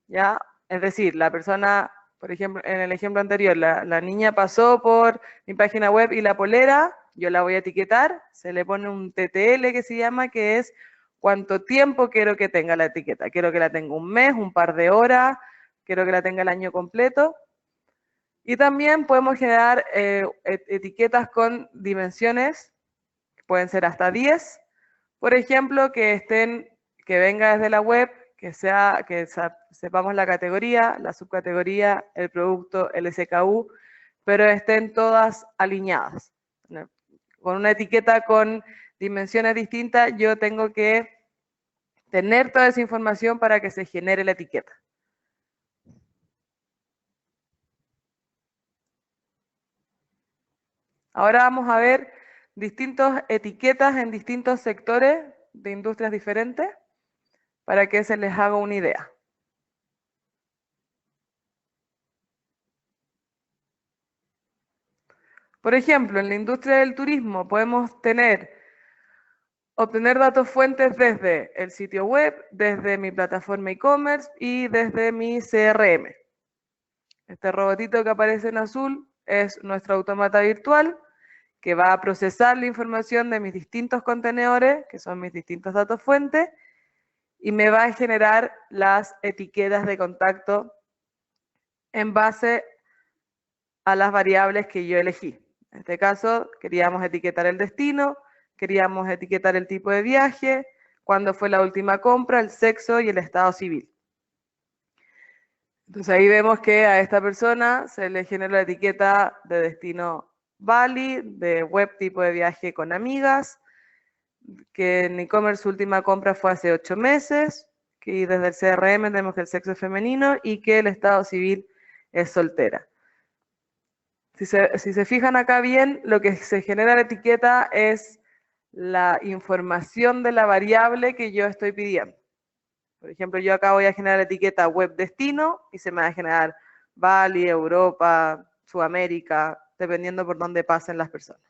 ¿Ya? Es decir, la persona, por ejemplo, en el ejemplo anterior, la niña pasó por mi página web y la polera, yo la voy a etiquetar, se le pone un TTL que se llama, que es cuánto tiempo quiero que tenga la etiqueta. Quiero que la tenga un mes, un par de horas, quiero que la tenga el año completo. Y también podemos generar etiquetas con dimensiones, pueden ser hasta 10, por ejemplo, que venga desde la web, que sepamos la categoría, la subcategoría, el producto, el SKU, pero estén todas alineadas. Con una etiqueta con dimensiones distintas, yo tengo que tener toda esa información para que se genere la etiqueta. Ahora vamos a ver distintas etiquetas en distintos sectores de industrias diferentes para que se les haga una idea. Por ejemplo, en la industria del turismo podemos obtener datos fuentes desde el sitio web, desde mi plataforma e-commerce y desde mi CRM. Este robotito que aparece en azul es nuestro autómata virtual que va a procesar la información de mis distintos contenedores, que son mis distintos datos fuentes, y me va a generar las etiquetas de contacto en base a las variables que yo elegí. En este caso, queríamos etiquetar el destino, queríamos etiquetar el tipo de viaje, cuándo fue la última compra, el sexo y el estado civil. Entonces ahí vemos que a esta persona se le genera la etiqueta de destino Bali, de web tipo de viaje con amigas, que en e-commerce su última compra fue hace 8 meses, que desde el CRM tenemos que el sexo es femenino y que el estado civil es soltera. Si se fijan acá bien, lo que se genera la etiqueta es la información de la variable que yo estoy pidiendo. Por ejemplo, yo acá voy a generar la etiqueta web destino y se me va a generar Bali, Europa, Sudamérica, dependiendo por dónde pasen las personas.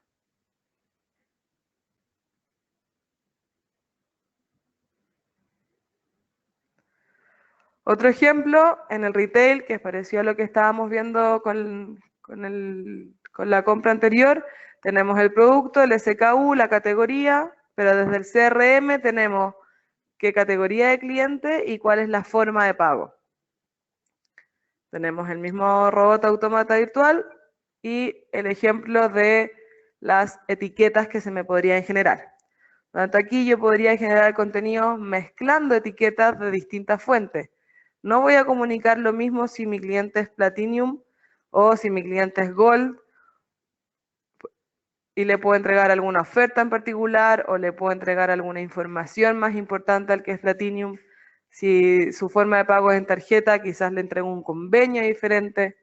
Otro ejemplo, en el retail, que es parecido a lo que estábamos viendo con la compra anterior, tenemos el producto, el SKU, la categoría, pero desde el CRM tenemos qué categoría de cliente y cuál es la forma de pago. Tenemos el mismo robot automata virtual y el ejemplo de las etiquetas que se me podrían generar. Por lo tanto, aquí yo podría generar contenido mezclando etiquetas de distintas fuentes. No voy a comunicar lo mismo si mi cliente es Platinum o si mi cliente es Gold y le puedo entregar alguna oferta en particular o le puedo entregar alguna información más importante al que es Platinum. Si su forma de pago es en tarjeta, quizás le entrego un convenio diferente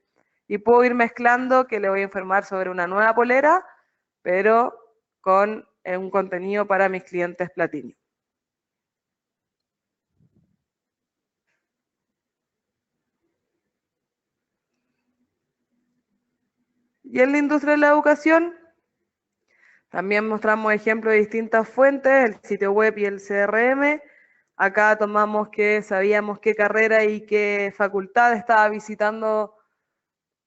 y puedo ir mezclando que le voy a informar sobre una nueva polera, pero con un contenido para mis clientes Platinum. Y en la industria de la educación, también mostramos ejemplos de distintas fuentes, el sitio web y el CRM. Acá tomamos que sabíamos qué carrera y qué facultad estaba visitando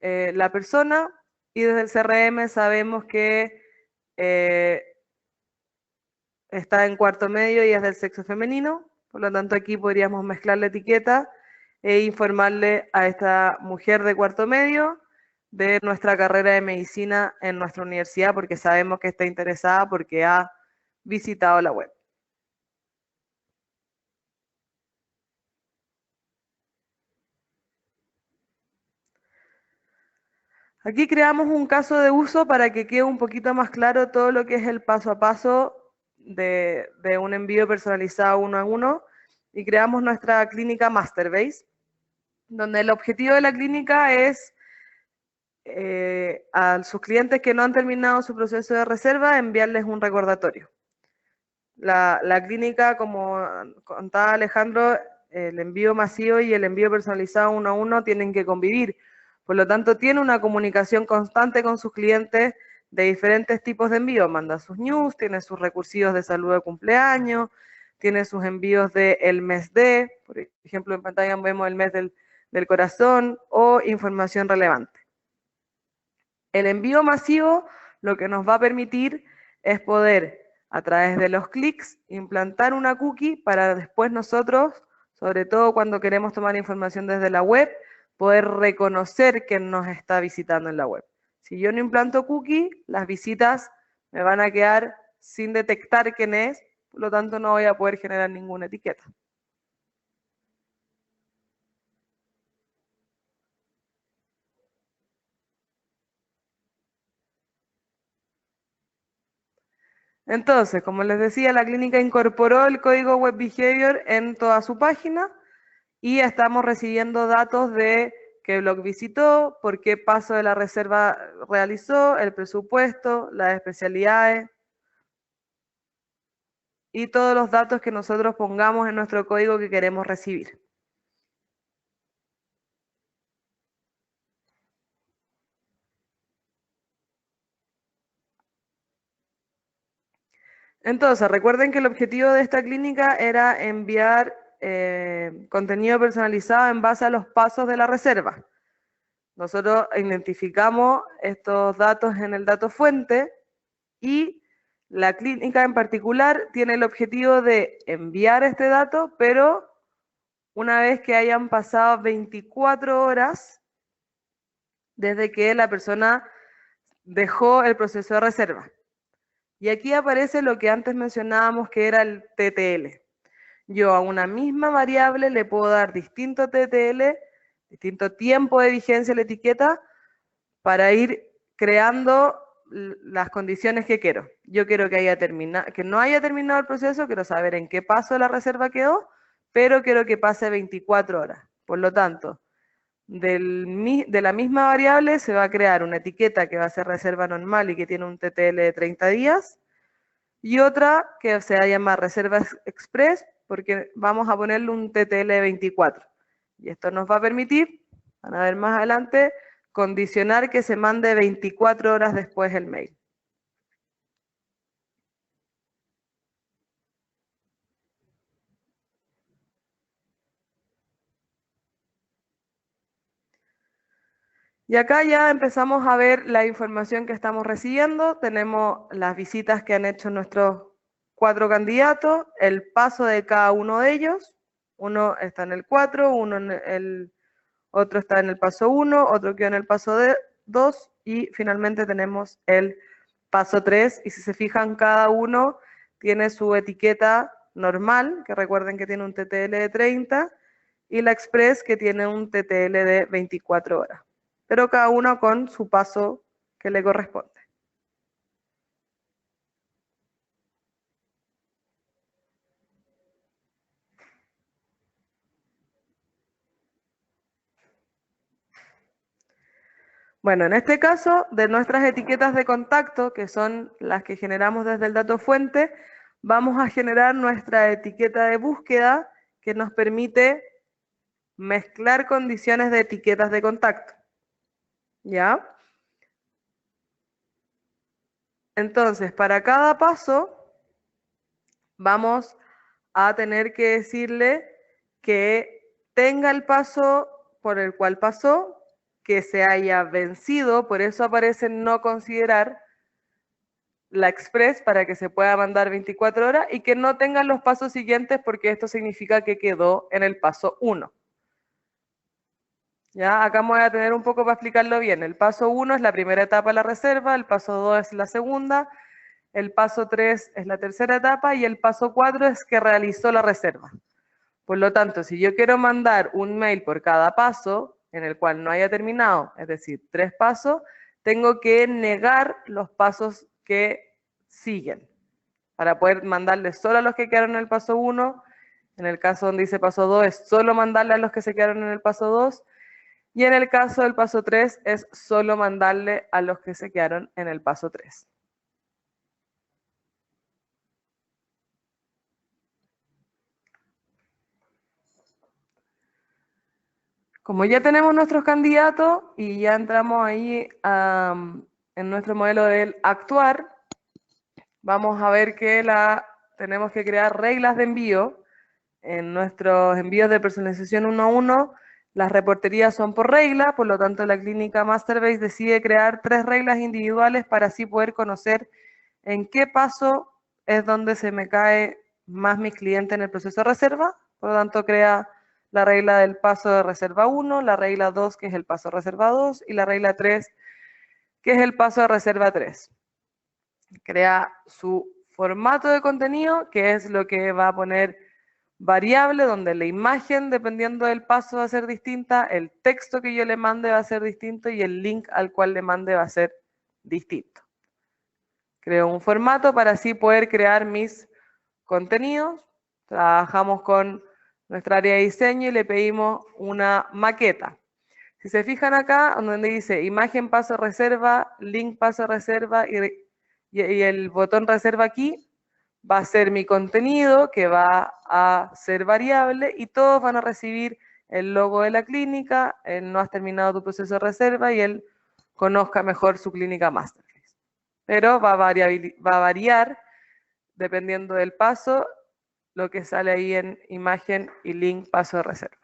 la persona, y desde el CRM sabemos que está en cuarto medio y es del sexo femenino. Por lo tanto, aquí podríamos mezclar la etiqueta e informarle a esta mujer de cuarto medio de nuestra carrera de medicina en nuestra universidad, porque sabemos que está interesada porque ha visitado la web. Aquí creamos un caso de uso para que quede un poquito más claro todo lo que es el paso a paso de un envío personalizado uno a uno, y creamos nuestra clínica Masterbase, donde el objetivo de la clínica es a sus clientes que no han terminado su proceso de reserva, enviarles un recordatorio. La clínica, como contaba Alejandro, el envío masivo y el envío personalizado uno a uno tienen que convivir. Por lo tanto, tiene una comunicación constante con sus clientes de diferentes tipos de envíos. Manda sus news, tiene sus recursivos de salud de cumpleaños, tiene sus envíos del mes de, por ejemplo, en pantalla vemos el mes del corazón, o información relevante. El envío masivo lo que nos va a permitir es poder, a través de los clics, implantar una cookie para después nosotros, sobre todo cuando queremos tomar información desde la web, poder reconocer quién nos está visitando en la web. Si yo no implanto cookie, las visitas me van a quedar sin detectar quién es, por lo tanto no voy a poder generar ninguna etiqueta. Entonces, como les decía, la clínica incorporó el código Web Behavior en toda su página y estamos recibiendo datos de qué blog visitó, por qué paso de la reserva realizó, el presupuesto, las especialidades y todos los datos que nosotros pongamos en nuestro código que queremos recibir. Entonces, recuerden que el objetivo de esta clínica era enviar contenido personalizado en base a los pasos de la reserva. Nosotros identificamos estos datos en el dato fuente y la clínica en particular tiene el objetivo de enviar este dato, pero una vez que hayan pasado 24 horas desde que la persona dejó el proceso de reserva. Y aquí aparece lo que antes mencionábamos que era el TTL. Yo a una misma variable le puedo dar distinto TTL, distinto tiempo de vigencia a la etiqueta para ir creando las condiciones que quiero. Yo quiero que no haya terminado el proceso, quiero saber en qué paso la reserva quedó, pero quiero que pase 24 horas. Por lo tanto, de la misma variable se va a crear una etiqueta que va a ser reserva normal y que tiene un TTL de 30 días, y otra que se va a llamar reserva express, porque vamos a ponerle un TTL de 24. Y esto nos va a permitir, van a ver más adelante, condicionar que se mande 24 horas después el mail. Y acá ya empezamos a ver la información que estamos recibiendo. Tenemos las visitas que han hecho nuestros 4 candidatos, el paso de cada uno de ellos. Uno está en el 4, otro está en el paso 1, otro quedó en el paso 2 y finalmente tenemos el paso 3. Y si se fijan, cada uno tiene su etiqueta normal, que recuerden que tiene un TTL de 30, y la Express que tiene un TTL de 24 horas. Pero cada uno con su paso que le corresponde. Bueno, en este caso, de nuestras etiquetas de contacto, que son las que generamos desde el dato fuente, vamos a generar nuestra etiqueta de búsqueda que nos permite mezclar condiciones de etiquetas de contacto. ¿Ya? Entonces, para cada paso, vamos a tener que decirle que tenga el paso por el cual pasó, que se haya vencido, por eso aparece no considerar la express para que se pueda mandar 24 horas y que no tengan los pasos siguientes porque esto significa que quedó en el paso 1. Ya, acá me voy a tener un poco para explicarlo bien. El paso 1 es la primera etapa de la reserva, el paso 2 es la segunda, el paso 3 es la tercera etapa y el paso 4 es que realizó la reserva. Por lo tanto, si yo quiero mandar un mail por cada paso en el cual no haya terminado, es decir, 3 pasos, tengo que negar los pasos que siguen para poder mandarle solo a los que quedaron en el paso 1. En el caso donde dice paso 2 es solo mandarle a los que se quedaron en el paso 2. Y en el caso del paso 3 es solo mandarle a los que se quedaron en el paso 3. Como ya tenemos nuestros candidatos y ya entramos ahí en nuestro modelo del actuar, vamos a ver que tenemos que crear reglas de envío. En nuestros envíos de personalización 1 a 1, las reporterías son por regla, por lo tanto la clínica Masterbase decide crear 3 reglas individuales para así poder conocer en qué paso es donde se me cae más mi cliente en el proceso de reserva. Por lo tanto, crea la regla del paso de reserva 1, la regla 2, que es el paso de reserva 2, y la regla 3, que es el paso de reserva 3. Crea su formato de contenido, que es lo que va a poner variable, donde la imagen, dependiendo del paso, va a ser distinta, el texto que yo le mande va a ser distinto y el link al cual le mande va a ser distinto. Creo un formato para así poder crear mis contenidos. Trabajamos con nuestra área de diseño y le pedimos una maqueta. Si se fijan acá, donde dice imagen paso reserva, link paso reserva y el botón reserva aquí, va a ser mi contenido que va a ser variable y todos van a recibir el logo de la clínica, el no has terminado tu proceso de reserva y el conozca mejor su clínica Masterclass. Pero va a variar dependiendo del paso, lo que sale ahí en imagen y link paso de reserva.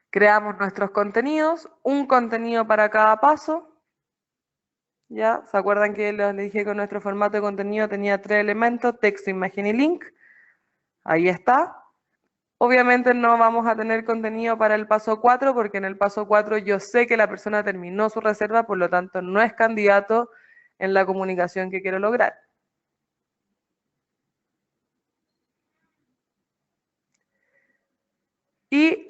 Creamos nuestros contenidos, un contenido para cada paso. ¿Ya? ¿Se acuerdan que les dije que nuestro formato de contenido tenía 3 elementos, texto, imagen y link? Ahí está. Obviamente no vamos a tener contenido para el paso 4 porque en el paso 4 yo sé que la persona terminó su reserva, por lo tanto no es candidato en la comunicación que quiero lograr. Y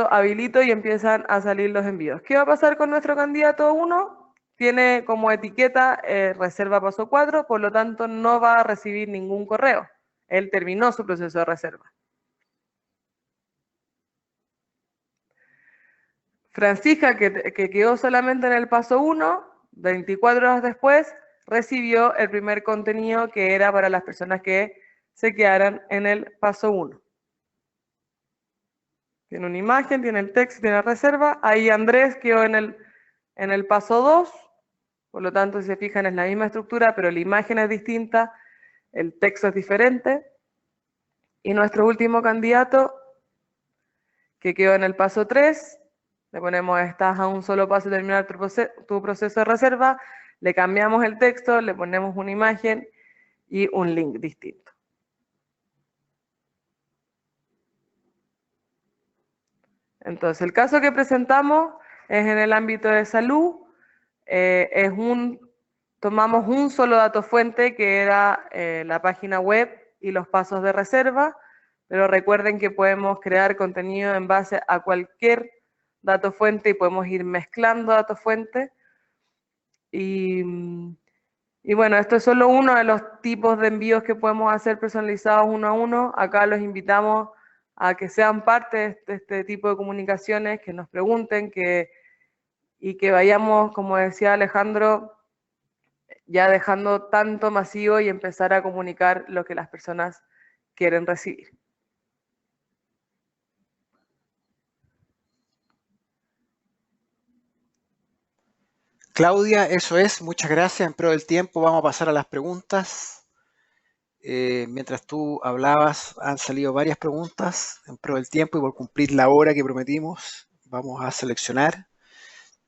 habilito y empiezan a salir los envíos. ¿Qué va a pasar con nuestro candidato 1? Tiene como etiqueta reserva paso 4, por lo tanto no va a recibir ningún correo. Él terminó su proceso de reserva. Francisca, que quedó solamente en el paso 1, 24 horas después, recibió el primer contenido que era para las personas que se quedaran en el paso 1. Tiene una imagen, tiene el texto, tiene la reserva. Ahí Andrés quedó en el paso 2, por lo tanto, si se fijan, es la misma estructura, pero la imagen es distinta, el texto es diferente. Y nuestro último candidato, que quedó en el paso 3, le ponemos estás a un solo paso de terminar tu proceso de reserva, le cambiamos el texto, le ponemos una imagen y un link distinto. Entonces, el caso que presentamos es en el ámbito de salud, tomamos un solo dato fuente que era la página web y los pasos de reserva, pero recuerden que podemos crear contenido en base a cualquier dato fuente y podemos ir mezclando datos fuentes. Y bueno, esto es solo uno de los tipos de envíos que podemos hacer personalizados uno a uno. Acá los invitamos a que sean parte de este tipo de comunicaciones, que nos pregunten y que vayamos, como decía Alejandro, ya dejando tanto masivo y empezar a comunicar lo que las personas quieren recibir. Claudia, eso es, muchas gracias. En pro del tiempo vamos a pasar a las preguntas. Mientras tú hablabas, han salido varias preguntas en pro del tiempo y por cumplir la hora que prometimos, vamos a seleccionar.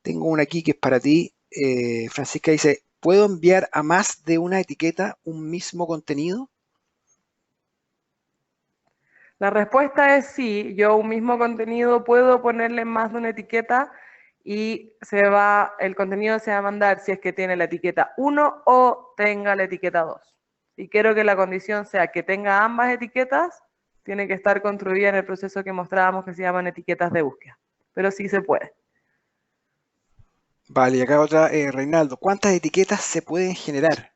Tengo una aquí que es para ti. Francisca dice, ¿puedo enviar a más de una etiqueta un mismo contenido? La respuesta es sí, yo un mismo contenido puedo ponerle más de una etiqueta y el contenido se va a mandar si es que tiene la etiqueta 1 o tenga la etiqueta 2. Si quiero que la condición sea que tenga ambas etiquetas, tiene que estar construida en el proceso que mostrábamos que se llaman etiquetas de búsqueda, pero sí se puede. Vale, y acá otra, Reinaldo, ¿cuántas etiquetas se pueden generar?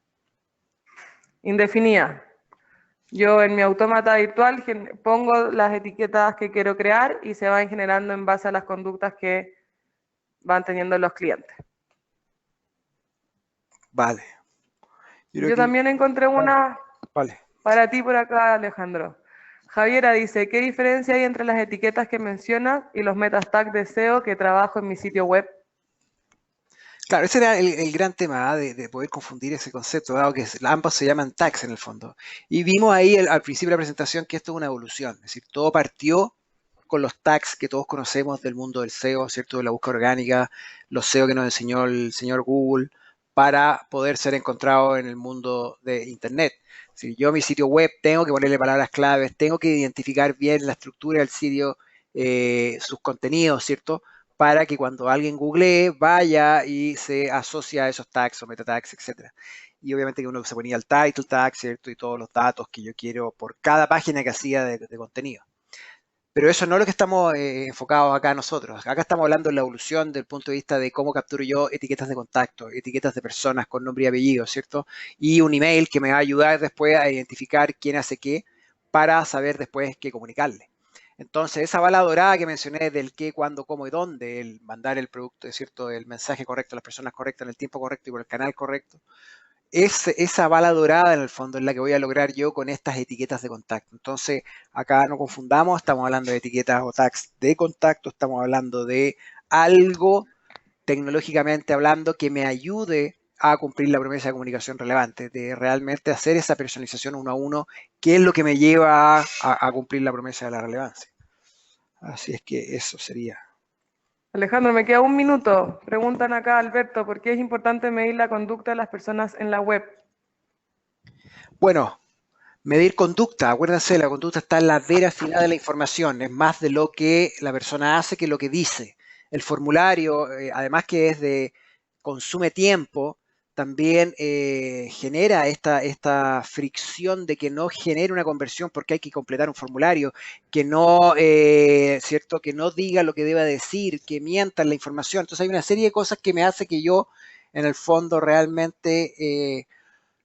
Indefinida. Yo en mi autómata virtual pongo las etiquetas que quiero crear y se van generando en base a las conductas que van teniendo los clientes. Vale. Yo también encontré una vale. para ti por acá, Alejandro. Javiera dice, ¿qué diferencia hay entre las etiquetas que mencionas y los meta tags de SEO que trabajo en mi sitio web? Claro, ese era el gran tema, de poder confundir ese concepto, dado que ambos se llaman tags en el fondo. Y vimos ahí al principio de la presentación que esto es una evolución, es decir, todo partió con los tags que todos conocemos del mundo del SEO, ¿cierto? De la búsqueda orgánica, los SEO que nos enseñó el señor Google para poder ser encontrado en el mundo de Internet. Si yo a mi sitio web tengo que ponerle palabras claves, tengo que identificar bien la estructura del sitio, sus contenidos, ¿cierto? Para que cuando alguien googlee vaya y se asocia a esos tags o meta tags, etc. Y obviamente que uno se ponía el title tag, ¿cierto? Y todos los datos que yo quiero por cada página que hacía de contenido. Pero eso no es lo que estamos enfocados acá nosotros. Acá estamos hablando de la evolución del punto de vista de cómo capturo yo etiquetas de contacto, etiquetas de personas con nombre y apellido, ¿cierto? Y un email que me va a ayudar después a identificar quién hace qué para saber después qué comunicarle. Entonces, esa bala dorada que mencioné del qué, cuándo, cómo y dónde, el mandar el producto, ¿cierto? El mensaje correcto a las personas correctas en el tiempo correcto y por el canal correcto, esa bala dorada en el fondo es la que voy a lograr yo con estas etiquetas de contacto. Entonces, acá no confundamos, estamos hablando de etiquetas o tags de contacto, estamos hablando de algo tecnológicamente hablando, que me ayude a cumplir la promesa de comunicación relevante, de realmente hacer esa personalización uno a uno, que es lo que me lleva a cumplir la promesa de la relevancia. Así es que eso sería. Alejandro, me queda un minuto. Preguntan acá, Alberto, ¿por qué es importante medir la conducta de las personas en la web? Bueno, medir conducta. Acuérdense, la conducta está en la veracidad de la información. Es más de lo que la persona hace que lo que dice. El formulario, además que es de consume tiempo, también genera esta fricción de que no genere una conversión porque hay que completar un formulario, que no, ¿cierto? Que no diga lo que deba decir, que mienta en la información. Entonces hay una serie de cosas que me hace que yo, en el fondo, realmente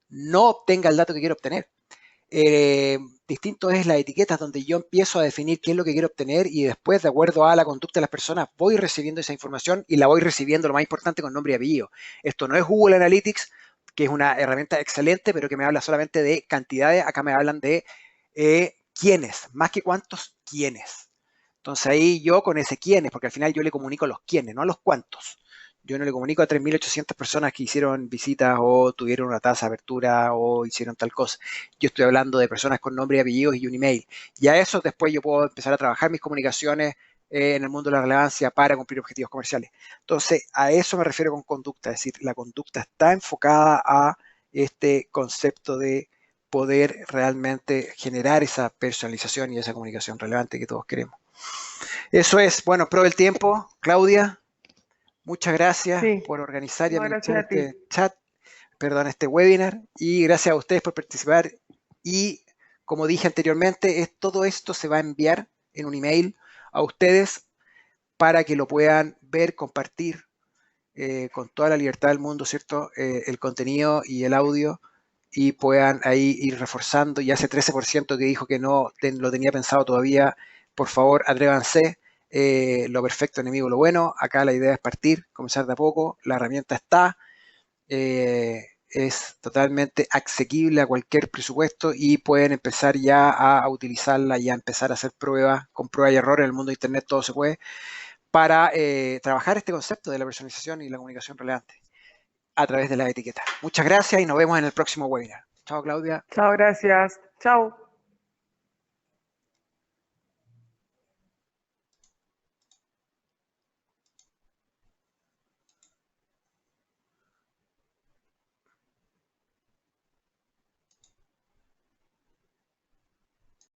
no obtenga el dato que quiero obtener. Eh, Distinto es las etiquetas donde yo empiezo a definir qué es lo que quiero obtener y después, de acuerdo a la conducta de las personas, voy recibiendo esa información y la voy recibiendo, lo más importante, con nombre y apellido. Esto no es Google Analytics, que es una herramienta excelente, pero que me habla solamente de cantidades. Acá me hablan de quiénes, más que cuántos, quiénes. Entonces ahí yo con ese quiénes, porque al final yo le comunico a los quiénes, no a los cuántos. Yo no le comunico a 3.800 personas que hicieron visitas o tuvieron una tasa de apertura o hicieron tal cosa. Yo estoy hablando de personas con nombre y apellidos y un email. Y a eso después yo puedo empezar a trabajar mis comunicaciones en el mundo de la relevancia para cumplir objetivos comerciales. Entonces, a eso me refiero con conducta. Es decir, la conducta está enfocada a este concepto de poder realmente generar esa personalización y esa comunicación relevante que todos queremos. Eso es, bueno, pro el tiempo. Claudia, muchas gracias Sí, por organizar y no, administrar gracias a ti. este chat, perdón, este webinar, y gracias a ustedes por participar. Y como dije anteriormente, todo esto se va a enviar en un email a ustedes para que lo puedan ver, compartir con toda la libertad del mundo, ¿cierto? El contenido y el audio y puedan ahí ir reforzando. Y ese 13% que dijo que no lo tenía pensado todavía, por favor, atrévanse. Lo perfecto, enemigo, lo bueno. Acá la idea es partir, comenzar de a poco. La herramienta está. Es totalmente asequible a cualquier presupuesto y pueden empezar ya a utilizarla y a empezar a hacer pruebas con prueba y error. En el mundo de Internet todo se puede para trabajar este concepto de la personalización y la comunicación relevante a través de la etiqueta. Muchas gracias y nos vemos en el próximo webinar. Chao, Claudia. Chao, gracias. Chao.